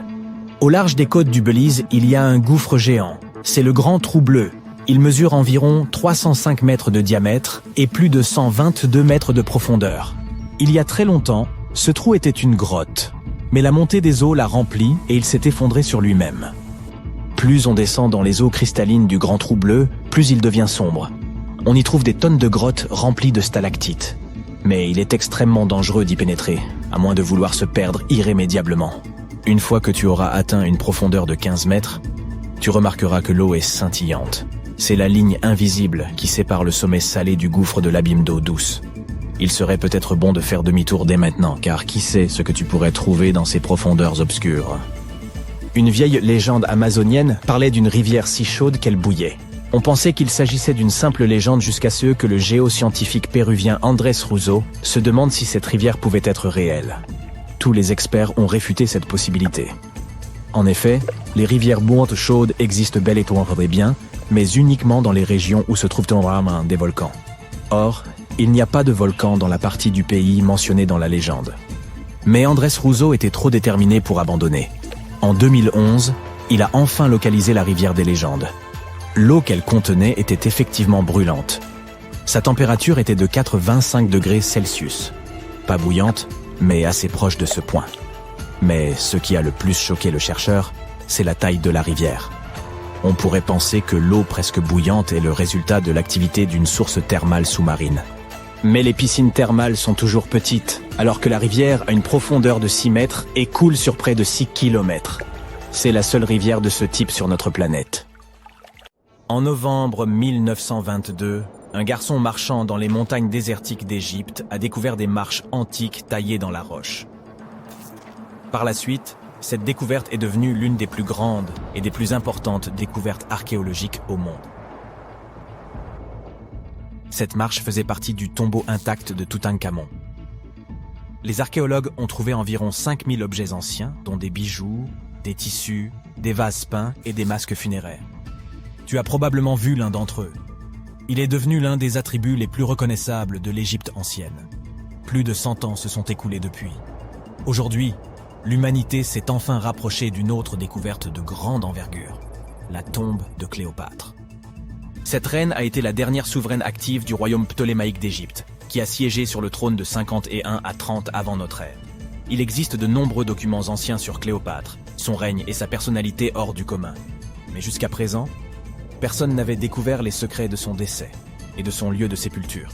Au large des côtes du Belize, il y a un gouffre géant. C'est le Grand Trou Bleu. Il mesure environ 305 mètres de diamètre et plus de 122 mètres de profondeur. Il y a très longtemps, ce trou était une grotte. Mais la montée des eaux l'a rempli et il s'est effondré sur lui-même. Plus on descend dans les eaux cristallines du Grand Trou Bleu, plus il devient sombre. On y trouve des tonnes de grottes remplies de stalactites. Mais il est extrêmement dangereux d'y pénétrer, à moins de vouloir se perdre irrémédiablement. Une fois que tu auras atteint une profondeur de 15 mètres, tu remarqueras que l'eau est scintillante. C'est la ligne invisible qui sépare le sommet salé du gouffre de l'abîme d'eau douce. Il serait peut-être bon de faire demi-tour dès maintenant, car qui sait ce que tu pourrais trouver dans ces profondeurs obscures. Une vieille légende amazonienne parlait d'une rivière si chaude qu'elle bouillait. On pensait qu'il s'agissait d'une simple légende jusqu'à ce que le géoscientifique péruvien Andrés Russo se demande si cette rivière pouvait être réelle. Tous les experts ont réfuté cette possibilité. En effet, les rivières bouillantes chaudes existent bel et bien, mais uniquement dans les régions où se trouvent des volcans. Or, il n'y a pas de volcan dans la partie du pays mentionnée dans la légende. Mais Andrés Russo était trop déterminé pour abandonner. En 2011, il a enfin localisé la rivière des légendes. L'eau qu'elle contenait était effectivement brûlante. Sa température était de 85 degrés Celsius. Pas bouillante, mais assez proche de ce point. Mais ce qui a le plus choqué le chercheur, c'est la taille de la rivière. On pourrait penser que l'eau presque bouillante est le résultat de l'activité d'une source thermale sous-marine. Mais les piscines thermales sont toujours petites, alors que la rivière a une profondeur de 6 mètres et coule sur près de 6 kilomètres. C'est la seule rivière de ce type sur notre planète. En novembre 1922, un garçon marchant dans les montagnes désertiques d'Égypte a découvert des marches antiques taillées dans la roche. Par la suite, cette découverte est devenue l'une des plus grandes et des plus importantes découvertes archéologiques au monde. Cette marche faisait partie du tombeau intact de Toutankhamon. Les archéologues ont trouvé environ 5000 objets anciens, dont des bijoux, des tissus, des vases peints et des masques funéraires. Tu as probablement vu l'un d'entre eux. Il est devenu l'un des attributs les plus reconnaissables de l'Égypte ancienne. Plus de 100 ans se sont écoulés depuis. Aujourd'hui, l'humanité s'est enfin rapprochée d'une autre découverte de grande envergure, la tombe de Cléopâtre. Cette reine a été la dernière souveraine active du royaume ptolémaïque d'Égypte, qui a siégé sur le trône de 51 à 30 avant notre ère. Il existe de nombreux documents anciens sur Cléopâtre, son règne et sa personnalité hors du commun. Mais jusqu'à présent, personne n'avait découvert les secrets de son décès et de son lieu de sépulture.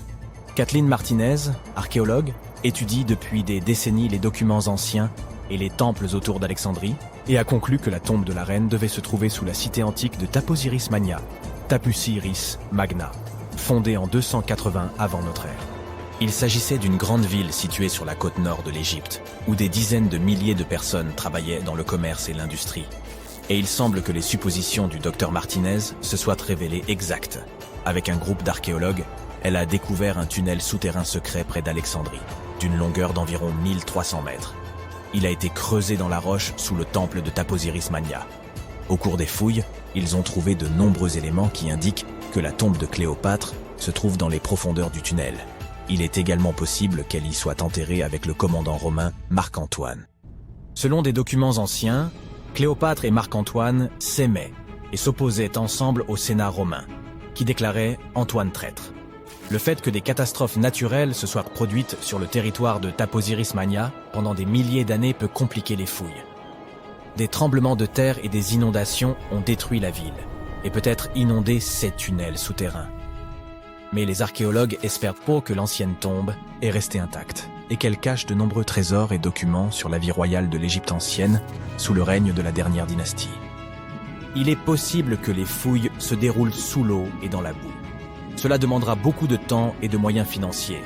Kathleen Martinez, archéologue, étudie depuis des décennies les documents anciens et les temples autour d'Alexandrie et a conclu que la tombe de la reine devait se trouver sous la cité antique de Taposiris Magna, Tapusiris Magna, fondée en 280 avant notre ère. Il s'agissait d'une grande ville située sur la côte nord de l'Égypte, où des dizaines de milliers de personnes travaillaient dans le commerce et l'industrie. Et il semble que les suppositions du docteur Martinez se soient révélées exactes. Avec un groupe d'archéologues, elle a découvert un tunnel souterrain secret près d'Alexandrie, d'une longueur d'environ 1300 mètres. Il a été creusé dans la roche sous le temple de Taposiris Magna. Au cours des fouilles, ils ont trouvé de nombreux éléments qui indiquent que la tombe de Cléopâtre se trouve dans les profondeurs du tunnel. Il est également possible qu'elle y soit enterrée avec le commandant romain Marc-Antoine. Selon des documents anciens, Cléopâtre et Marc-Antoine s'aimaient et s'opposaient ensemble au Sénat romain, qui déclarait Antoine traître. Le fait que des catastrophes naturelles se soient produites sur le territoire de Taposiris Magna pendant des milliers d'années peut compliquer les fouilles. Des tremblements de terre et des inondations ont détruit la ville, et peut-être inondé ces tunnels souterrains. Mais les archéologues espèrent peu que l'ancienne tombe est restée intacte et qu'elle cache de nombreux trésors et documents sur la vie royale de l'Égypte ancienne sous le règne de la dernière dynastie. Il est possible que les fouilles se déroulent sous l'eau et dans la boue. Cela demandera beaucoup de temps et de moyens financiers,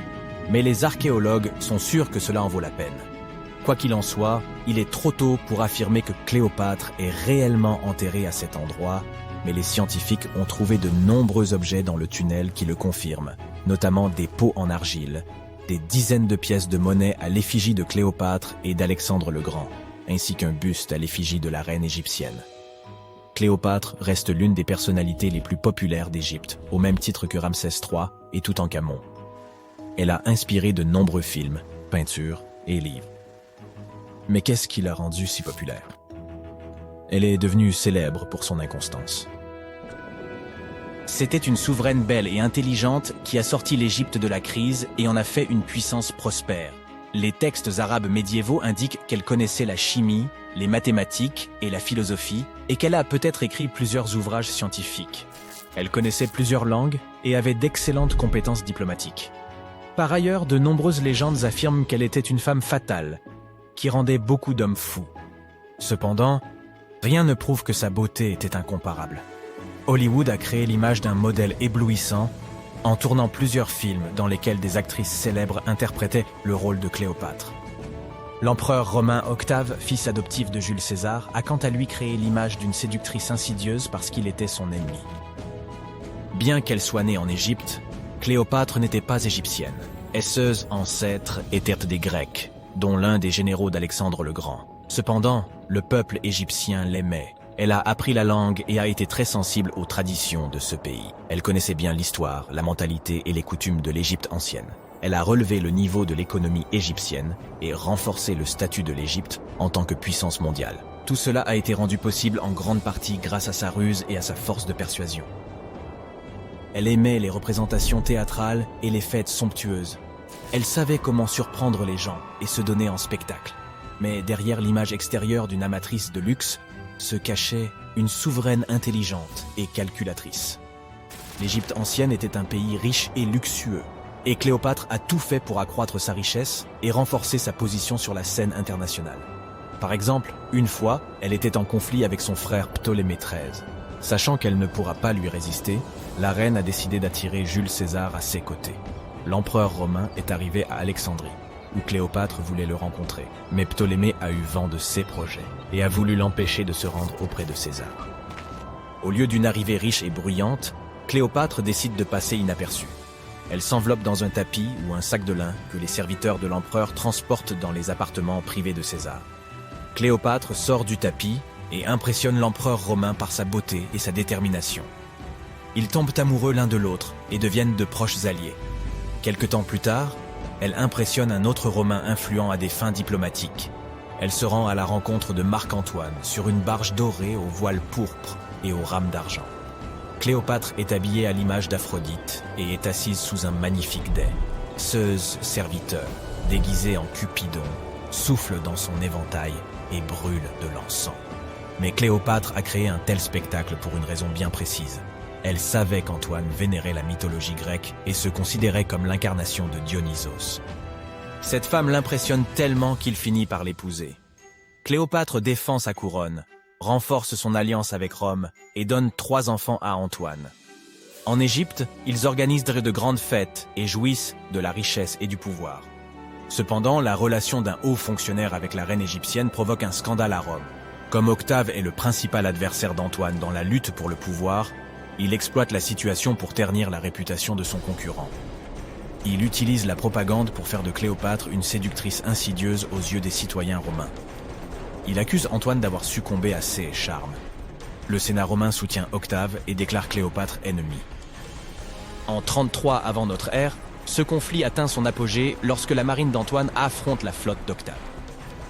mais les archéologues sont sûrs que cela en vaut la peine. Quoi qu'il en soit, il est trop tôt pour affirmer que Cléopâtre est réellement enterrée à cet endroit, mais les scientifiques ont trouvé de nombreux objets dans le tunnel qui le confirment, notamment des pots en argile, des dizaines de pièces de monnaie à l'effigie de Cléopâtre et d'Alexandre le Grand, ainsi qu'un buste à l'effigie de la reine égyptienne. Cléopâtre reste l'une des personnalités les plus populaires d'Égypte, au même titre que Ramsès III et Toutankhamon. Elle a inspiré de nombreux films, peintures et livres. Mais qu'est-ce qui l'a rendue si populaire? Elle est devenue célèbre pour son inconstance. C'était une souveraine belle et intelligente qui a sorti l'Égypte de la crise et en a fait une puissance prospère. Les textes arabes médiévaux indiquent qu'elle connaissait la chimie, les mathématiques et la philosophie, et qu'elle a peut-être écrit plusieurs ouvrages scientifiques. Elle connaissait plusieurs langues et avait d'excellentes compétences diplomatiques. Par ailleurs, de nombreuses légendes affirment qu'elle était une femme fatale, qui rendait beaucoup d'hommes fous. Cependant, rien ne prouve que sa beauté était incomparable. Hollywood a créé l'image d'un modèle éblouissant en tournant plusieurs films dans lesquels des actrices célèbres interprétaient le rôle de Cléopâtre. L'empereur romain Octave, fils adoptif de Jules César, a quant à lui créé l'image d'une séductrice insidieuse parce qu'il était son ennemi. Bien qu'elle soit née en Égypte, Cléopâtre n'était pas égyptienne. Ses ancêtres étaient des Grecs, dont l'un des généraux d'Alexandre le Grand. Cependant, le peuple égyptien l'aimait. Elle a appris la langue et a été très sensible aux traditions de ce pays. Elle connaissait bien l'histoire, la mentalité et les coutumes de l'Égypte ancienne. Elle a relevé le niveau de l'économie égyptienne et renforcé le statut de l'Égypte en tant que puissance mondiale. Tout cela a été rendu possible en grande partie grâce à sa ruse et à sa force de persuasion. Elle aimait les représentations théâtrales et les fêtes somptueuses. Elle savait comment surprendre les gens et se donner en spectacle. Mais derrière l'image extérieure d'une amatrice de luxe se cachait une souveraine intelligente et calculatrice. L'Égypte ancienne était un pays riche et luxueux, et Cléopâtre a tout fait pour accroître sa richesse et renforcer sa position sur la scène internationale. Par exemple, une fois, elle était en conflit avec son frère Ptolémée XIII. Sachant qu'elle ne pourra pas lui résister, la reine a décidé d'attirer Jules César à ses côtés. L'empereur romain est arrivé à Alexandrie, où Cléopâtre voulait le rencontrer. Mais Ptolémée a eu vent de ses projets et a voulu l'empêcher de se rendre auprès de César. Au lieu d'une arrivée riche et bruyante, Cléopâtre décide de passer inaperçue. Elle s'enveloppe dans un tapis ou un sac de lin que les serviteurs de l'empereur transportent dans les appartements privés de César. Cléopâtre sort du tapis et impressionne l'empereur romain par sa beauté et sa détermination. Ils tombent amoureux l'un de l'autre et deviennent de proches alliés. Quelque temps plus tard, elle impressionne un autre Romain influent à des fins diplomatiques. Elle se rend à la rencontre de Marc-Antoine sur une barge dorée aux voiles pourpres et aux rames d'argent. Cléopâtre est habillée à l'image d'Aphrodite et est assise sous un magnifique dais. Zeus, serviteur, déguisé en Cupidon, souffle dans son éventail et brûle de l'encens. Mais Cléopâtre a créé un tel spectacle pour une raison bien précise. Elle savait qu'Antoine vénérait la mythologie grecque et se considérait comme l'incarnation de Dionysos. Cette femme l'impressionne tellement qu'il finit par l'épouser. Cléopâtre défend sa couronne, renforce son alliance avec Rome et donne 3 enfants à Antoine. En Égypte, ils organisent de grandes fêtes et jouissent de la richesse et du pouvoir. Cependant, la relation d'un haut fonctionnaire avec la reine égyptienne provoque un scandale à Rome. Comme Octave est le principal adversaire d'Antoine dans la lutte pour le pouvoir, il exploite la situation pour ternir la réputation de son concurrent. Il utilise la propagande pour faire de Cléopâtre une séductrice insidieuse aux yeux des citoyens romains. Il accuse Antoine d'avoir succombé à ses charmes. Le Sénat romain soutient Octave et déclare Cléopâtre ennemie. En 33 avant notre ère, ce conflit atteint son apogée lorsque la marine d'Antoine affronte la flotte d'Octave.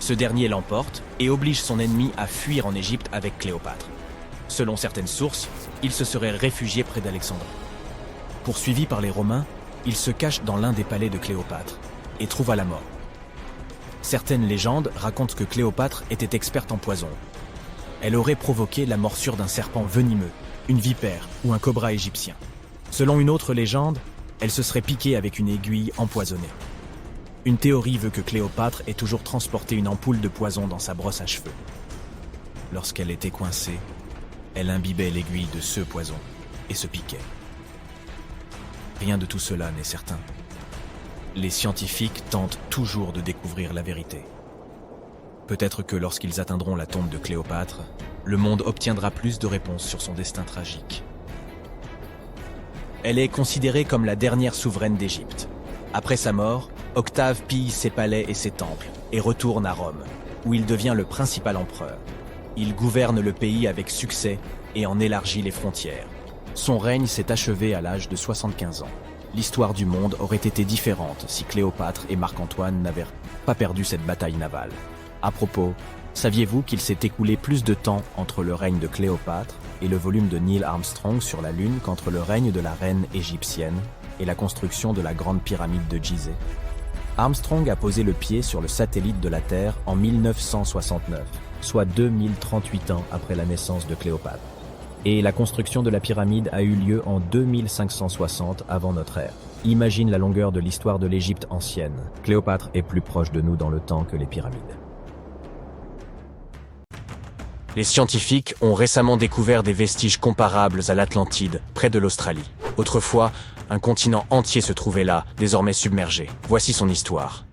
Ce dernier l'emporte et oblige son ennemi à fuir en Égypte avec Cléopâtre. Selon certaines sources, il se serait réfugié près d'Alexandrie. Poursuivi par les Romains, il se cache dans l'un des palais de Cléopâtre et trouva la mort. Certaines légendes racontent que Cléopâtre était experte en poison. Elle aurait provoqué la morsure d'un serpent venimeux, une vipère ou un cobra égyptien. Selon une autre légende, elle se serait piquée avec une aiguille empoisonnée. Une théorie veut que Cléopâtre ait toujours transporté une ampoule de poison dans sa brosse à cheveux. Lorsqu'elle était coincée, elle imbibait l'aiguille de ce poison et se piquait. Rien de tout cela n'est certain. Les scientifiques tentent toujours de découvrir la vérité. Peut-être que lorsqu'ils atteindront la tombe de Cléopâtre, le monde obtiendra plus de réponses sur son destin tragique. Elle est considérée comme la dernière souveraine d'Égypte. Après sa mort, Octave pille ses palais et ses temples et retourne à Rome, où il devient le principal empereur. Il gouverne le pays avec succès et en élargit les frontières. Son règne s'est achevé à l'âge de 75 ans. L'histoire du monde aurait été différente si Cléopâtre et Marc-Antoine n'avaient pas perdu cette bataille navale. À propos, saviez-vous qu'il s'est écoulé plus de temps entre le règne de Cléopâtre et le volume de Neil Armstrong sur la Lune qu'entre le règne de la reine égyptienne et la construction de la grande pyramide de Gizeh? Armstrong a posé le pied sur le satellite de la Terre en 1969, soit 2038 ans après la naissance de Cléopâtre. Et la construction de la pyramide a eu lieu en 2560 avant notre ère. Imagine la longueur de l'histoire de l'Égypte ancienne. Cléopâtre est plus proche de nous dans le temps que les pyramides. Les scientifiques ont récemment découvert des vestiges comparables à l'Atlantide, près de l'Australie. Autrefois, un continent entier se trouvait là, désormais submergé. Voici son histoire.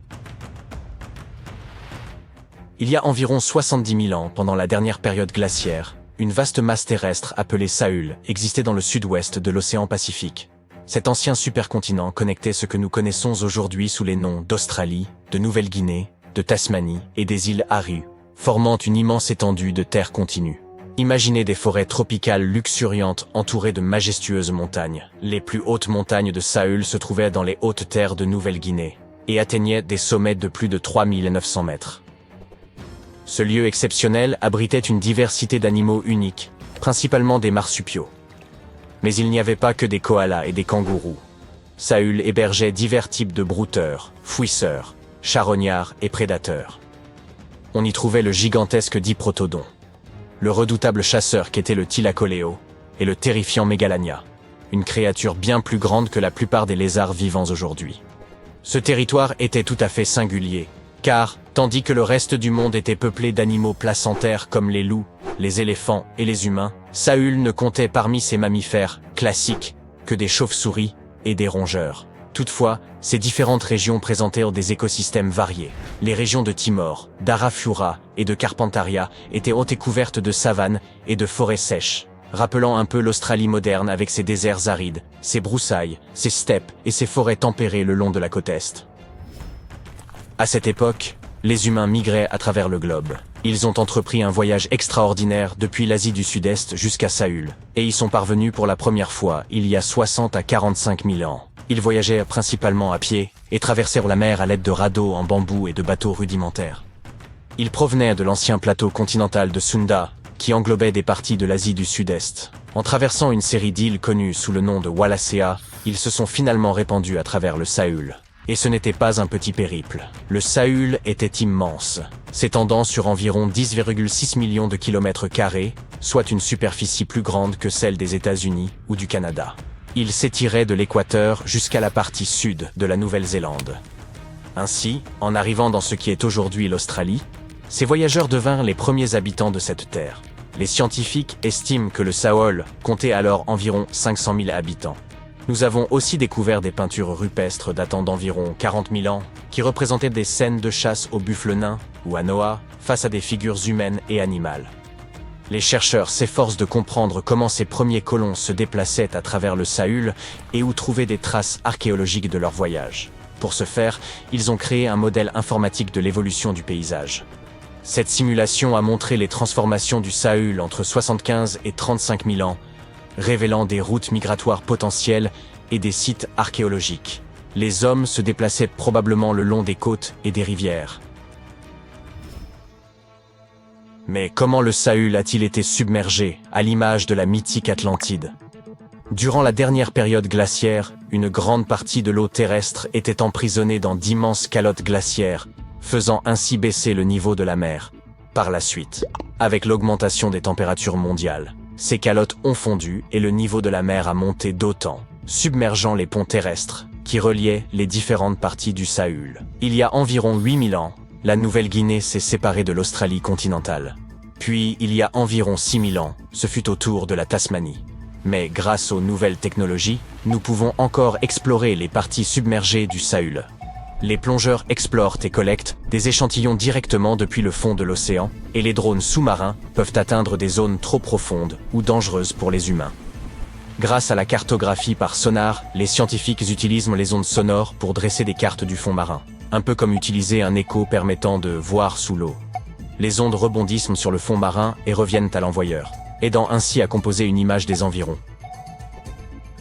Il y a environ 70 000 ans, pendant la dernière période glaciaire, une vaste masse terrestre appelée Saül existait dans le sud-ouest de l'océan Pacifique. Cet ancien supercontinent connectait ce que nous connaissons aujourd'hui sous les noms d'Australie, de Nouvelle-Guinée, de Tasmanie et des îles Aru, formant une immense étendue de terre continue. Imaginez des forêts tropicales luxuriantes entourées de majestueuses montagnes. Les plus hautes montagnes de Saül se trouvaient dans les hautes terres de Nouvelle-Guinée et atteignaient des sommets de plus de 3900 mètres. Ce lieu exceptionnel abritait une diversité d'animaux uniques, principalement des marsupiaux. Mais il n'y avait pas que des koalas et des kangourous. Saül hébergeait divers types de brouteurs, fouisseurs, charognards et prédateurs. On y trouvait le gigantesque Diprotodon, le redoutable chasseur qu'était le Thylacoleo, et le terrifiant Mégalania, une créature bien plus grande que la plupart des lézards vivants aujourd'hui. Ce territoire était tout à fait singulier, car, tandis que le reste du monde était peuplé d'animaux placentaires comme les loups, les éléphants et les humains, Saül ne comptait parmi ces mammifères classiques que des chauves-souris et des rongeurs. Toutefois, ces différentes régions présentèrent des écosystèmes variés. Les régions de Timor, d'Arafura et de Carpentaria étaient hautes et couvertes de savanes et de forêts sèches, rappelant un peu l'Australie moderne avec ses déserts arides, ses broussailles, ses steppes et ses forêts tempérées le long de la côte est. À cette époque, les humains migraient à travers le globe. Ils ont entrepris un voyage extraordinaire depuis l'Asie du Sud-Est jusqu'à Saül, et y sont parvenus pour la première fois il y a 60 à 45 000 ans. Ils voyageaient principalement à pied et traversèrent la mer à l'aide de radeaux en bambou et de bateaux rudimentaires. Ils provenaient de l'ancien plateau continental de Sunda, qui englobait des parties de l'Asie du Sud-Est. En traversant une série d'îles connues sous le nom de Wallacea, ils se sont finalement répandus à travers le Sahul. Et ce n'était pas un petit périple. Le Sahul était immense, s'étendant sur environ 10,6 millions de kilomètres carrés, soit une superficie plus grande que celle des États-Unis ou du Canada. Il s'étirait de l'équateur jusqu'à la partie sud de la Nouvelle-Zélande. Ainsi, en arrivant dans ce qui est aujourd'hui l'Australie, ces voyageurs devinrent les premiers habitants de cette terre. Les scientifiques estiment que le Sahul comptait alors environ 500 000 habitants. Nous avons aussi découvert des peintures rupestres datant d'environ 40 000 ans, qui représentaient des scènes de chasse au buffle nain ou à Noah face à des figures humaines et animales. Les chercheurs s'efforcent de comprendre comment ces premiers colons se déplaçaient à travers le Sahul et où trouver des traces archéologiques de leur voyage. Pour ce faire, ils ont créé un modèle informatique de l'évolution du paysage. Cette simulation a montré les transformations du Sahul entre 75 et 35 000 ans, révélant des routes migratoires potentielles et des sites archéologiques. Les hommes se déplaçaient probablement le long des côtes et des rivières. Mais comment le Sahul a-t-il été submergé, à l'image de la mythique Atlantide? Durant la dernière période glaciaire, une grande partie de l'eau terrestre était emprisonnée dans d'immenses calottes glaciaires, faisant ainsi baisser le niveau de la mer. Par la suite, avec l'augmentation des températures mondiales, ces calottes ont fondu et le niveau de la mer a monté d'autant, submergeant les ponts terrestres qui reliaient les différentes parties du Sahul. Il y a environ 8000 ans, la Nouvelle-Guinée s'est séparée de l'Australie continentale. Puis, il y a environ 6000 ans, ce fut au tour de la Tasmanie. Mais grâce aux nouvelles technologies, nous pouvons encore explorer les parties submergées du Sahul. Les plongeurs explorent et collectent des échantillons directement depuis le fond de l'océan, et les drones sous-marins peuvent atteindre des zones trop profondes ou dangereuses pour les humains. Grâce à la cartographie par sonar, les scientifiques utilisent les ondes sonores pour dresser des cartes du fond marin, un peu comme utiliser un écho permettant de voir sous l'eau. Les ondes rebondissent sur le fond marin et reviennent à l'envoyeur, aidant ainsi à composer une image des environs.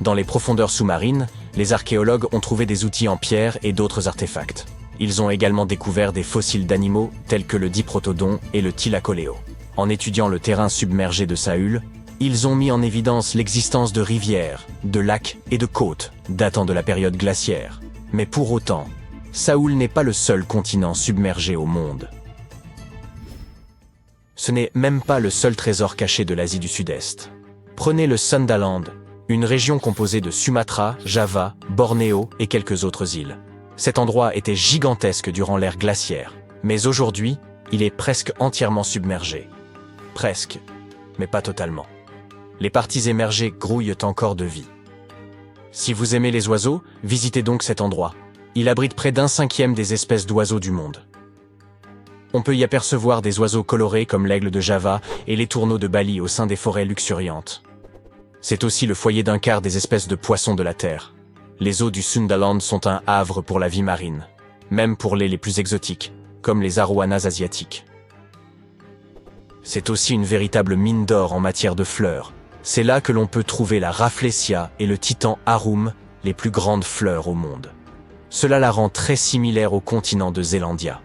Dans les profondeurs sous-marines, les archéologues ont trouvé des outils en pierre et d'autres artefacts. Ils ont également découvert des fossiles d'animaux tels que le diprotodon et le thylacoleo. En étudiant le terrain submergé de Sahul, ils ont mis en évidence l'existence de rivières, de lacs et de côtes datant de la période glaciaire. Mais pour autant, Sahul n'est pas le seul continent submergé au monde. Ce n'est même pas le seul trésor caché de l'Asie du Sud-Est. Prenez le Sundaland, une région composée de Sumatra, Java, Bornéo et quelques autres îles. Cet endroit était gigantesque durant l'ère glaciaire, mais aujourd'hui, il est presque entièrement submergé. Presque, mais pas totalement. Les parties émergées grouillent encore de vie. Si vous aimez les oiseaux, visitez donc cet endroit. Il abrite près d'un cinquième des espèces d'oiseaux du monde. On peut y apercevoir des oiseaux colorés comme l'aigle de Java et les tourneaux de Bali au sein des forêts luxuriantes. C'est aussi le foyer d'un quart des espèces de poissons de la Terre. Les eaux du Sundaland sont un havre pour la vie marine, même pour les plus exotiques, comme les arowanas asiatiques. C'est aussi une véritable mine d'or en matière de fleurs. C'est là que l'on peut trouver la Rafflesia et le titan Arum, les plus grandes fleurs au monde. Cela la rend très similaire au continent de Zélandia.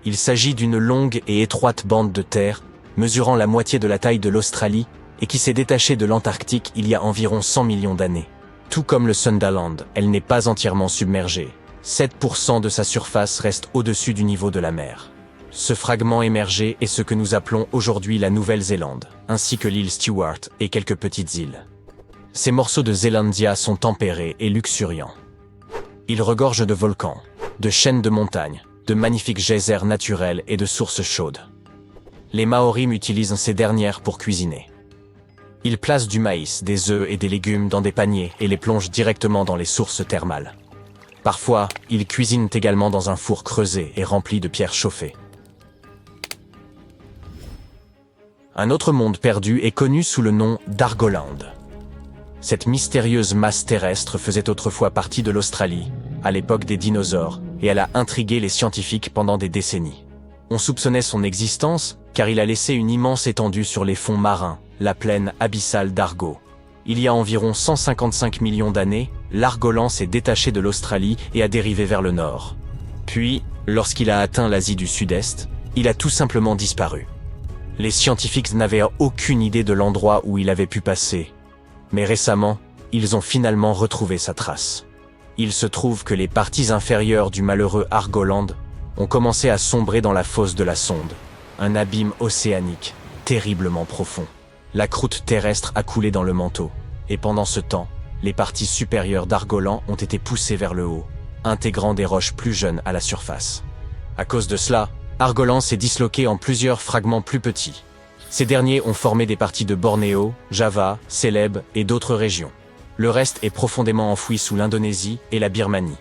Il s'agit d'une longue et étroite bande de terre, mesurant la moitié de la taille de l'Australie et qui s'est détachée de l'Antarctique il y a environ 100 millions d'années. Tout comme le Sundaland, elle n'est pas entièrement submergée. 7% de sa surface reste au-dessus du niveau de la mer. Ce fragment émergé est ce que nous appelons aujourd'hui la Nouvelle-Zélande, ainsi que l'île Stewart et quelques petites îles. Ces morceaux de Zélandia sont tempérés et luxuriants. Ils regorgent de volcans, de chaînes de montagnes, de magnifiques geysers naturels et de sources chaudes. Les Maoris utilisent ces dernières pour cuisiner. Ils placent du maïs, des œufs et des légumes dans des paniers et les plongent directement dans les sources thermales. Parfois, ils cuisinent également dans un four creusé et rempli de pierres chauffées. Un autre monde perdu est connu sous le nom d'Argoland. Cette mystérieuse masse terrestre faisait autrefois partie de l'Australie, à l'époque des dinosaures, et elle a intrigué les scientifiques pendant des décennies. On soupçonnait son existence car il a laissé une immense étendue sur les fonds marins, la plaine abyssale d'Argo. Il y a environ 155 millions d'années, l'Argolan s'est détaché de l'Australie et a dérivé vers le nord. Puis, lorsqu'il a atteint l'Asie du Sud-Est, il a tout simplement disparu. Les scientifiques n'avaient aucune idée de l'endroit où il avait pu passer. Mais récemment, ils ont finalement retrouvé sa trace. Il se trouve que les parties inférieures du malheureux Argoland ont commencé à sombrer dans la fosse de la sonde, un abîme océanique terriblement profond. La croûte terrestre a coulé dans le manteau, et pendant ce temps, les parties supérieures d'Argoland ont été poussées vers le haut, intégrant des roches plus jeunes à la surface. À cause de cela, Argoland s'est disloqué en plusieurs fragments plus petits. Ces derniers ont formé des parties de Bornéo, Java, Célèbes et d'autres régions. Le reste est profondément enfoui sous l'Indonésie et la Birmanie.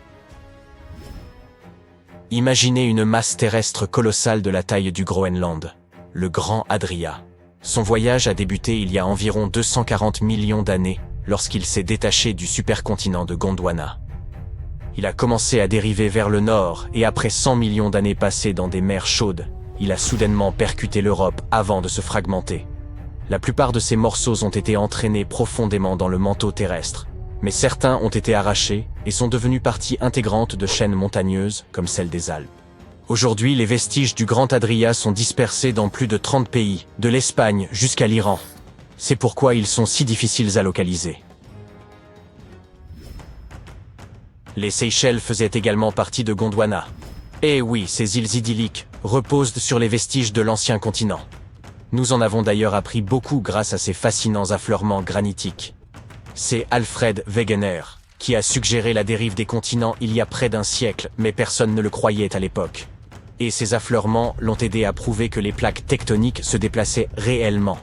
Imaginez une masse terrestre colossale de la taille du Groenland, le Grand Adria. Son voyage a débuté il y a environ 240 millions d'années lorsqu'il s'est détaché du supercontinent de Gondwana. Il a commencé à dériver vers le nord et après 100 millions d'années passées dans des mers chaudes, il a soudainement percuté l'Europe avant de se fragmenter. La plupart de ces morceaux ont été entraînés profondément dans le manteau terrestre, mais certains ont été arrachés et sont devenus partie intégrante de chaînes montagneuses comme celle des Alpes. Aujourd'hui, les vestiges du Grand Adria sont dispersés dans plus de 30 pays, de l'Espagne jusqu'à l'Iran. C'est pourquoi ils sont si difficiles à localiser. Les Seychelles faisaient également partie de Gondwana. Et oui, ces îles idylliques reposent sur les vestiges de l'ancien continent. Nous en avons d'ailleurs appris beaucoup grâce à ces fascinants affleurements granitiques. C'est Alfred Wegener qui a suggéré la dérive des continents il y a près d'un siècle, mais personne ne le croyait à l'époque. Et ces affleurements l'ont aidé à prouver que les plaques tectoniques se déplaçaient réellement.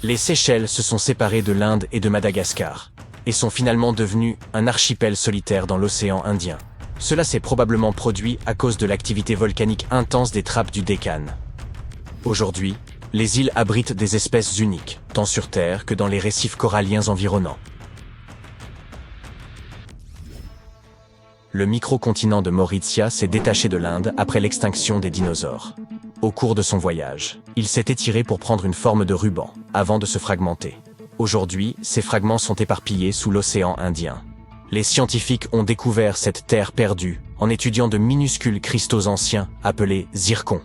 Les Seychelles se sont séparées de l'Inde et de Madagascar, et sont finalement devenus un archipel solitaire dans l'océan Indien. Cela s'est probablement produit à cause de l'activité volcanique intense des trappes du Décan. Aujourd'hui, les îles abritent des espèces uniques, tant sur Terre que dans les récifs coralliens environnants. Le microcontinent de Mauritia s'est détaché de l'Inde après l'extinction des dinosaures. Au cours de son voyage, il s'est étiré pour prendre une forme de ruban, avant de se fragmenter. Aujourd'hui, ces fragments sont éparpillés sous l'océan Indien. Les scientifiques ont découvert cette terre perdue en étudiant de minuscules cristaux anciens appelés zircons.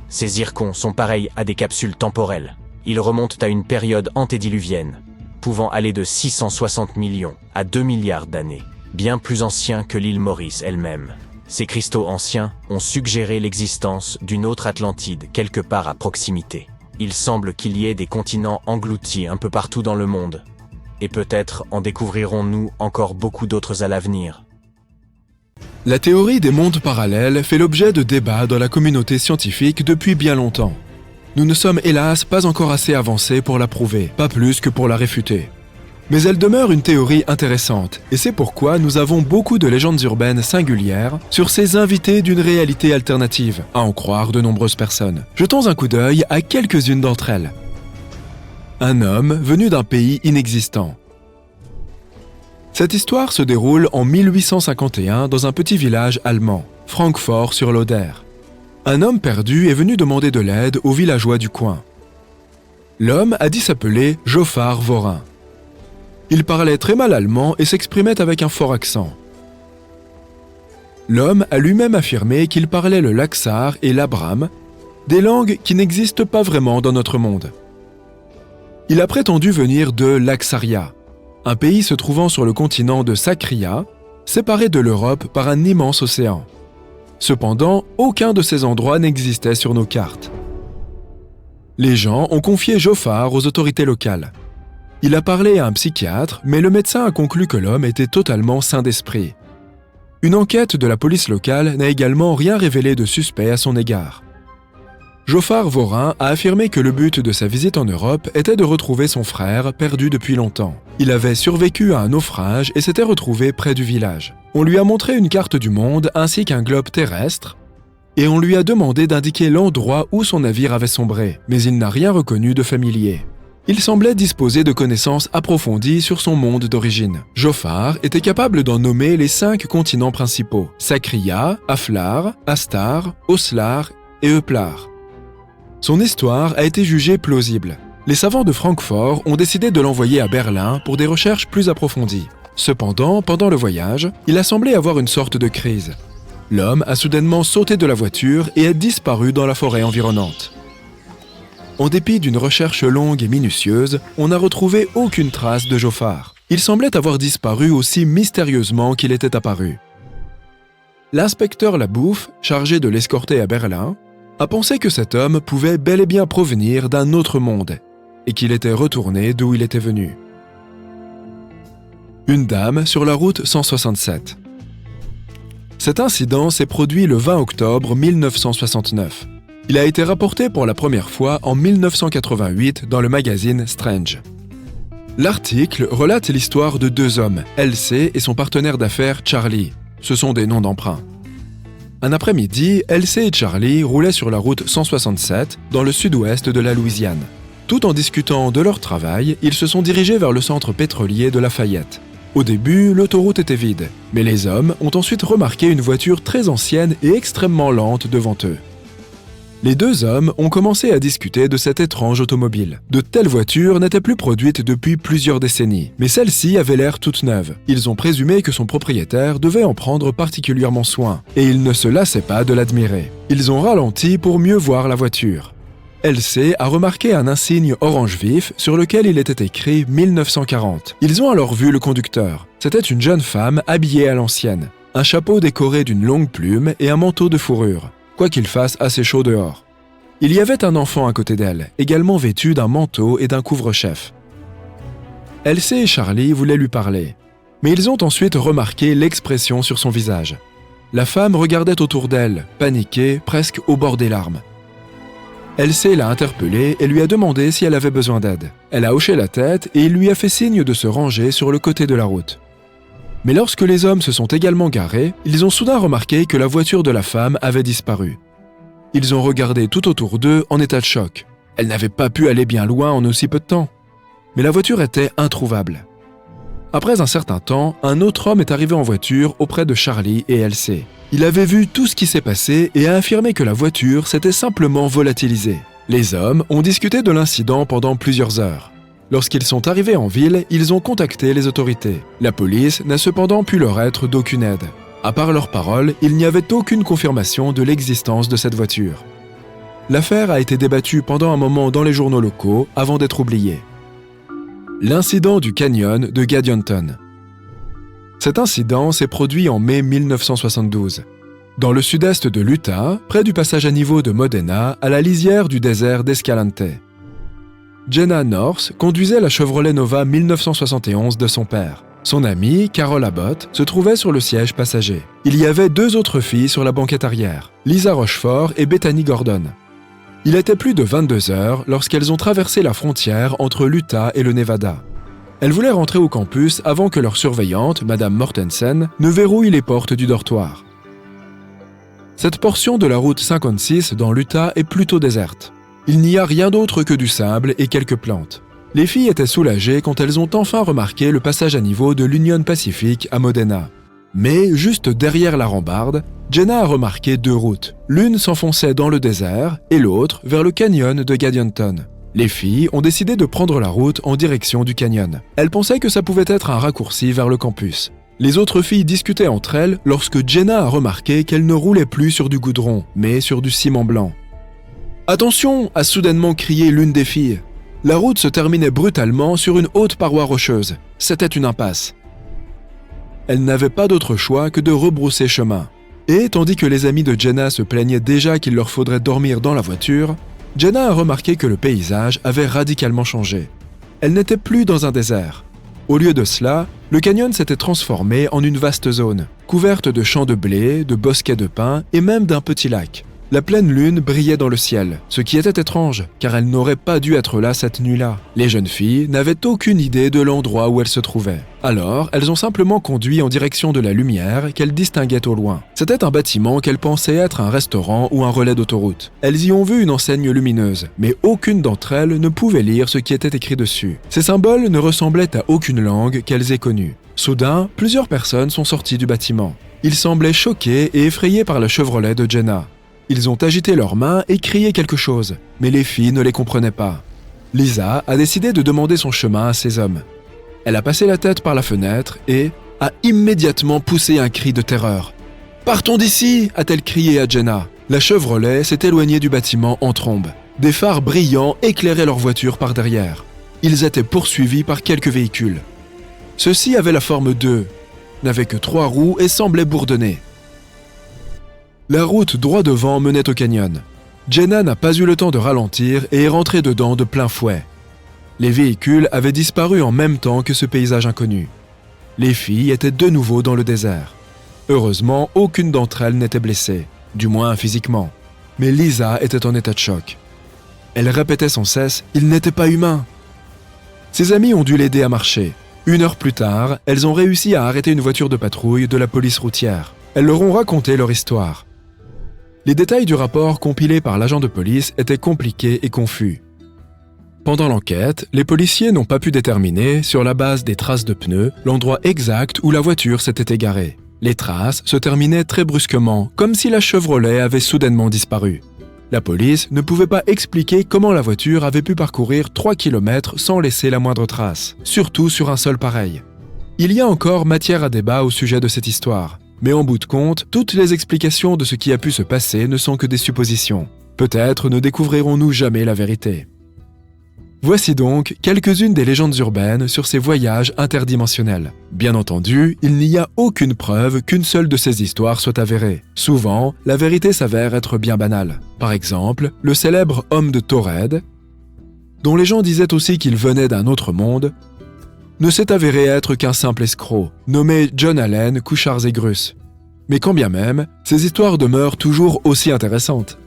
Ces zircons sont pareils à des capsules temporelles. Ils remontent à une période antédiluvienne, pouvant aller de 660 millions à 2 milliards d'années, bien plus anciens que l'île Maurice elle-même. Ces cristaux anciens ont suggéré l'existence d'une autre Atlantide quelque part à proximité. Il semble qu'il y ait des continents engloutis un peu partout dans le monde. Et peut-être en découvrirons-nous encore beaucoup d'autres à l'avenir. La théorie des mondes parallèles fait l'objet de débats dans la communauté scientifique depuis bien longtemps. Nous ne sommes hélas pas encore assez avancés pour la prouver, pas plus que pour la réfuter. Mais elle demeure une théorie intéressante, et c'est pourquoi nous avons beaucoup de légendes urbaines singulières sur ces invités d'une réalité alternative, à en croire de nombreuses personnes. Jetons un coup d'œil à quelques-unes d'entre elles. Un homme venu d'un pays inexistant. Cette histoire se déroule en 1851 dans un petit village allemand, Francfort-sur-l'Oder. Un homme perdu est venu demander de l'aide aux villageois du coin. L'homme a dit s'appeler Joffard Vorin. Il parlait très mal allemand et s'exprimait avec un fort accent. L'homme a lui-même affirmé qu'il parlait le laksar et l'abram, des langues qui n'existent pas vraiment dans notre monde. Il a prétendu venir de Laxaria, un pays se trouvant sur le continent de Sakria, séparé de l'Europe par un immense océan. Cependant, aucun de ces endroits n'existait sur nos cartes. Les gens ont confié Joffard aux autorités locales. Il a parlé à un psychiatre, mais le médecin a conclu que l'homme était totalement sain d'esprit. Une enquête de la police locale n'a également rien révélé de suspect à son égard. Joffard Vorin a affirmé que le but de sa visite en Europe était de retrouver son frère, perdu depuis longtemps. Il avait survécu à un naufrage et s'était retrouvé près du village. On lui a montré une carte du monde ainsi qu'un globe terrestre, et on lui a demandé d'indiquer l'endroit où son navire avait sombré, mais il n'a rien reconnu de familier. Il semblait disposer de connaissances approfondies sur son monde d'origine. Joffard était capable d'en nommer les 5 continents principaux, Sakria, Aflar, Astar, Oslar et Euplar. Son histoire a été jugée plausible. Les savants de Francfort ont décidé de l'envoyer à Berlin pour des recherches plus approfondies. Cependant, pendant le voyage, il a semblé avoir une sorte de crise. L'homme a soudainement sauté de la voiture et a disparu dans la forêt environnante. En dépit d'une recherche longue et minutieuse, on n'a retrouvé aucune trace de Jaufar. Il semblait avoir disparu aussi mystérieusement qu'il était apparu. L'inspecteur Labouffe, chargé de l'escorter à Berlin, a pensé que cet homme pouvait bel et bien provenir d'un autre monde et qu'il était retourné d'où il était venu. Une dame sur la route 167. Cet incident s'est produit le 20 octobre 1969. Il a été rapporté pour la première fois en 1988 dans le magazine Strange. L'article relate l'histoire de deux hommes, LC et son partenaire d'affaires Charlie. Ce sont des noms d'emprunt. Un après-midi, LC et Charlie roulaient sur la route 167 dans le sud-ouest de la Louisiane. Tout en discutant de leur travail, ils se sont dirigés vers le centre pétrolier de Lafayette. Au début, l'autoroute était vide, mais les hommes ont ensuite remarqué une voiture très ancienne et extrêmement lente devant eux. Les deux hommes ont commencé à discuter de cette étrange automobile. De telles voitures n'étaient plus produites depuis plusieurs décennies, mais celle-ci avait l'air toute neuve. Ils ont présumé que son propriétaire devait en prendre particulièrement soin, et ils ne se lassaient pas de l'admirer. Ils ont ralenti pour mieux voir la voiture. LC a remarqué un insigne orange vif sur lequel il était écrit 1940. Ils ont alors vu le conducteur. C'était une jeune femme habillée à l'ancienne, un chapeau décoré d'une longue plume et un manteau de fourrure. Quoi qu'il fasse assez chaud dehors. Il y avait un enfant à côté d'elle, également vêtu d'un manteau et d'un couvre-chef. LC et Charlie voulaient lui parler, mais ils ont ensuite remarqué l'expression sur son visage. La femme regardait autour d'elle, paniquée, presque au bord des larmes. LC l'a interpellée et lui a demandé si elle avait besoin d'aide. Elle a hoché la tête et il lui a fait signe de se ranger sur le côté de la route. Mais lorsque les hommes se sont également garés, ils ont soudain remarqué que la voiture de la femme avait disparu. Ils ont regardé tout autour d'eux en état de choc. Elle n'avait pas pu aller bien loin en aussi peu de temps. Mais la voiture était introuvable. Après un certain temps, un autre homme est arrivé en voiture auprès de Charlie et LC. Il avait vu tout ce qui s'est passé et a affirmé que la voiture s'était simplement volatilisée. Les hommes ont discuté de l'incident pendant plusieurs heures. Lorsqu'ils sont arrivés en ville, ils ont contacté les autorités. La police n'a cependant pu leur être d'aucune aide. À part leurs paroles, il n'y avait aucune confirmation de l'existence de cette voiture. L'affaire a été débattue pendant un moment dans les journaux locaux avant d'être oubliée. L'incident du canyon de Gadionton. Cet incident s'est produit en mai 1972. Dans le sud-est de l'Utah, près du passage à niveau de Modena, à la lisière du désert d'Escalante. Jenna North conduisait la Chevrolet Nova 1971 de son père. Son amie, Carol Abbott, se trouvait sur le siège passager. Il y avait deux autres filles sur la banquette arrière, Lisa Rochefort et Bethany Gordon. Il était plus de 22 heures lorsqu'elles ont traversé la frontière entre l'Utah et le Nevada. Elles voulaient rentrer au campus avant que leur surveillante, Madame Mortensen, ne verrouille les portes du dortoir. Cette portion de la route 56 dans l'Utah est plutôt déserte. Il n'y a rien d'autre que du sable et quelques plantes. Les filles étaient soulagées quand elles ont enfin remarqué le passage à niveau de l'Union Pacific à Modena. Mais juste derrière la rambarde, Jenna a remarqué deux routes. L'une s'enfonçait dans le désert et l'autre vers le canyon de Gadionton. Les filles ont décidé de prendre la route en direction du canyon. Elles pensaient que ça pouvait être un raccourci vers le campus. Les autres filles discutaient entre elles lorsque Jenna a remarqué qu'elle ne roulait plus sur du goudron, mais sur du ciment blanc. « Attention !» a soudainement crié l'une des filles. La route se terminait brutalement sur une haute paroi rocheuse. C'était une impasse. Elle n'avait pas d'autre choix que de rebrousser chemin. Et tandis que les amis de Jenna se plaignaient déjà qu'il leur faudrait dormir dans la voiture, Jenna a remarqué que le paysage avait radicalement changé. Elle n'était plus dans un désert. Au lieu de cela, le canyon s'était transformé en une vaste zone, couverte de champs de blé, de bosquets de pins et même d'un petit lac. La pleine lune brillait dans le ciel, ce qui était étrange, car elle n'aurait pas dû être là cette nuit-là. Les jeunes filles n'avaient aucune idée de l'endroit où elles se trouvaient. Alors, elles ont simplement conduit en direction de la lumière qu'elles distinguaient au loin. C'était un bâtiment qu'elles pensaient être un restaurant ou un relais d'autoroute. Elles y ont vu une enseigne lumineuse, mais aucune d'entre elles ne pouvait lire ce qui était écrit dessus. Ces symboles ne ressemblaient à aucune langue qu'elles aient connue. Soudain, plusieurs personnes sont sorties du bâtiment. Ils semblaient choqués et effrayés par la Chevrolet de Jenna. Ils ont agité leurs mains et crié quelque chose, mais les filles ne les comprenaient pas. Lisa a décidé de demander son chemin à ces hommes. Elle a passé la tête par la fenêtre et a immédiatement poussé un cri de terreur. « Partons d'ici !» a-t-elle crié à Jenna. La Chevrolet s'est éloignée du bâtiment en trombe. Des phares brillants éclairaient leur voiture par derrière. Ils étaient poursuivis par quelques véhicules. Ceux-ci avaient la forme d'œufs, n'avaient que 3 roues et semblaient bourdonner. La route droit devant menait au canyon. Jenna n'a pas eu le temps de ralentir et est rentrée dedans de plein fouet. Les véhicules avaient disparu en même temps que ce paysage inconnu. Les filles étaient de nouveau dans le désert. Heureusement, aucune d'entre elles n'était blessée, du moins physiquement. Mais Lisa était en état de choc. Elle répétait sans cesse « Il n'était pas humain !» Ses amis ont dû l'aider à marcher. 1 heure plus tard, elles ont réussi à arrêter une voiture de patrouille de la police routière. Elles leur ont raconté leur histoire. Les détails du rapport compilé par l'agent de police étaient compliqués et confus. Pendant l'enquête, les policiers n'ont pas pu déterminer, sur la base des traces de pneus, l'endroit exact où la voiture s'était égarée. Les traces se terminaient très brusquement, comme si la Chevrolet avait soudainement disparu. La police ne pouvait pas expliquer comment la voiture avait pu parcourir 3 km sans laisser la moindre trace, surtout sur un sol pareil. Il y a encore matière à débat au sujet de cette histoire, mais en bout de compte, toutes les explications de ce qui a pu se passer ne sont que des suppositions. Peut-être ne découvrirons-nous jamais la vérité. Voici donc quelques-unes des légendes urbaines sur ces voyages interdimensionnels. Bien entendu, il n'y a aucune preuve qu'une seule de ces histoires soit avérée. Souvent, la vérité s'avère être bien banale. Par exemple, le célèbre homme de Taured, dont les gens disaient aussi qu'il venait d'un autre monde, ne s'est avéré être qu'un simple escroc, nommé John Allen Couchard-Zegrus. Mais quand bien même, ces histoires demeurent toujours aussi intéressantes.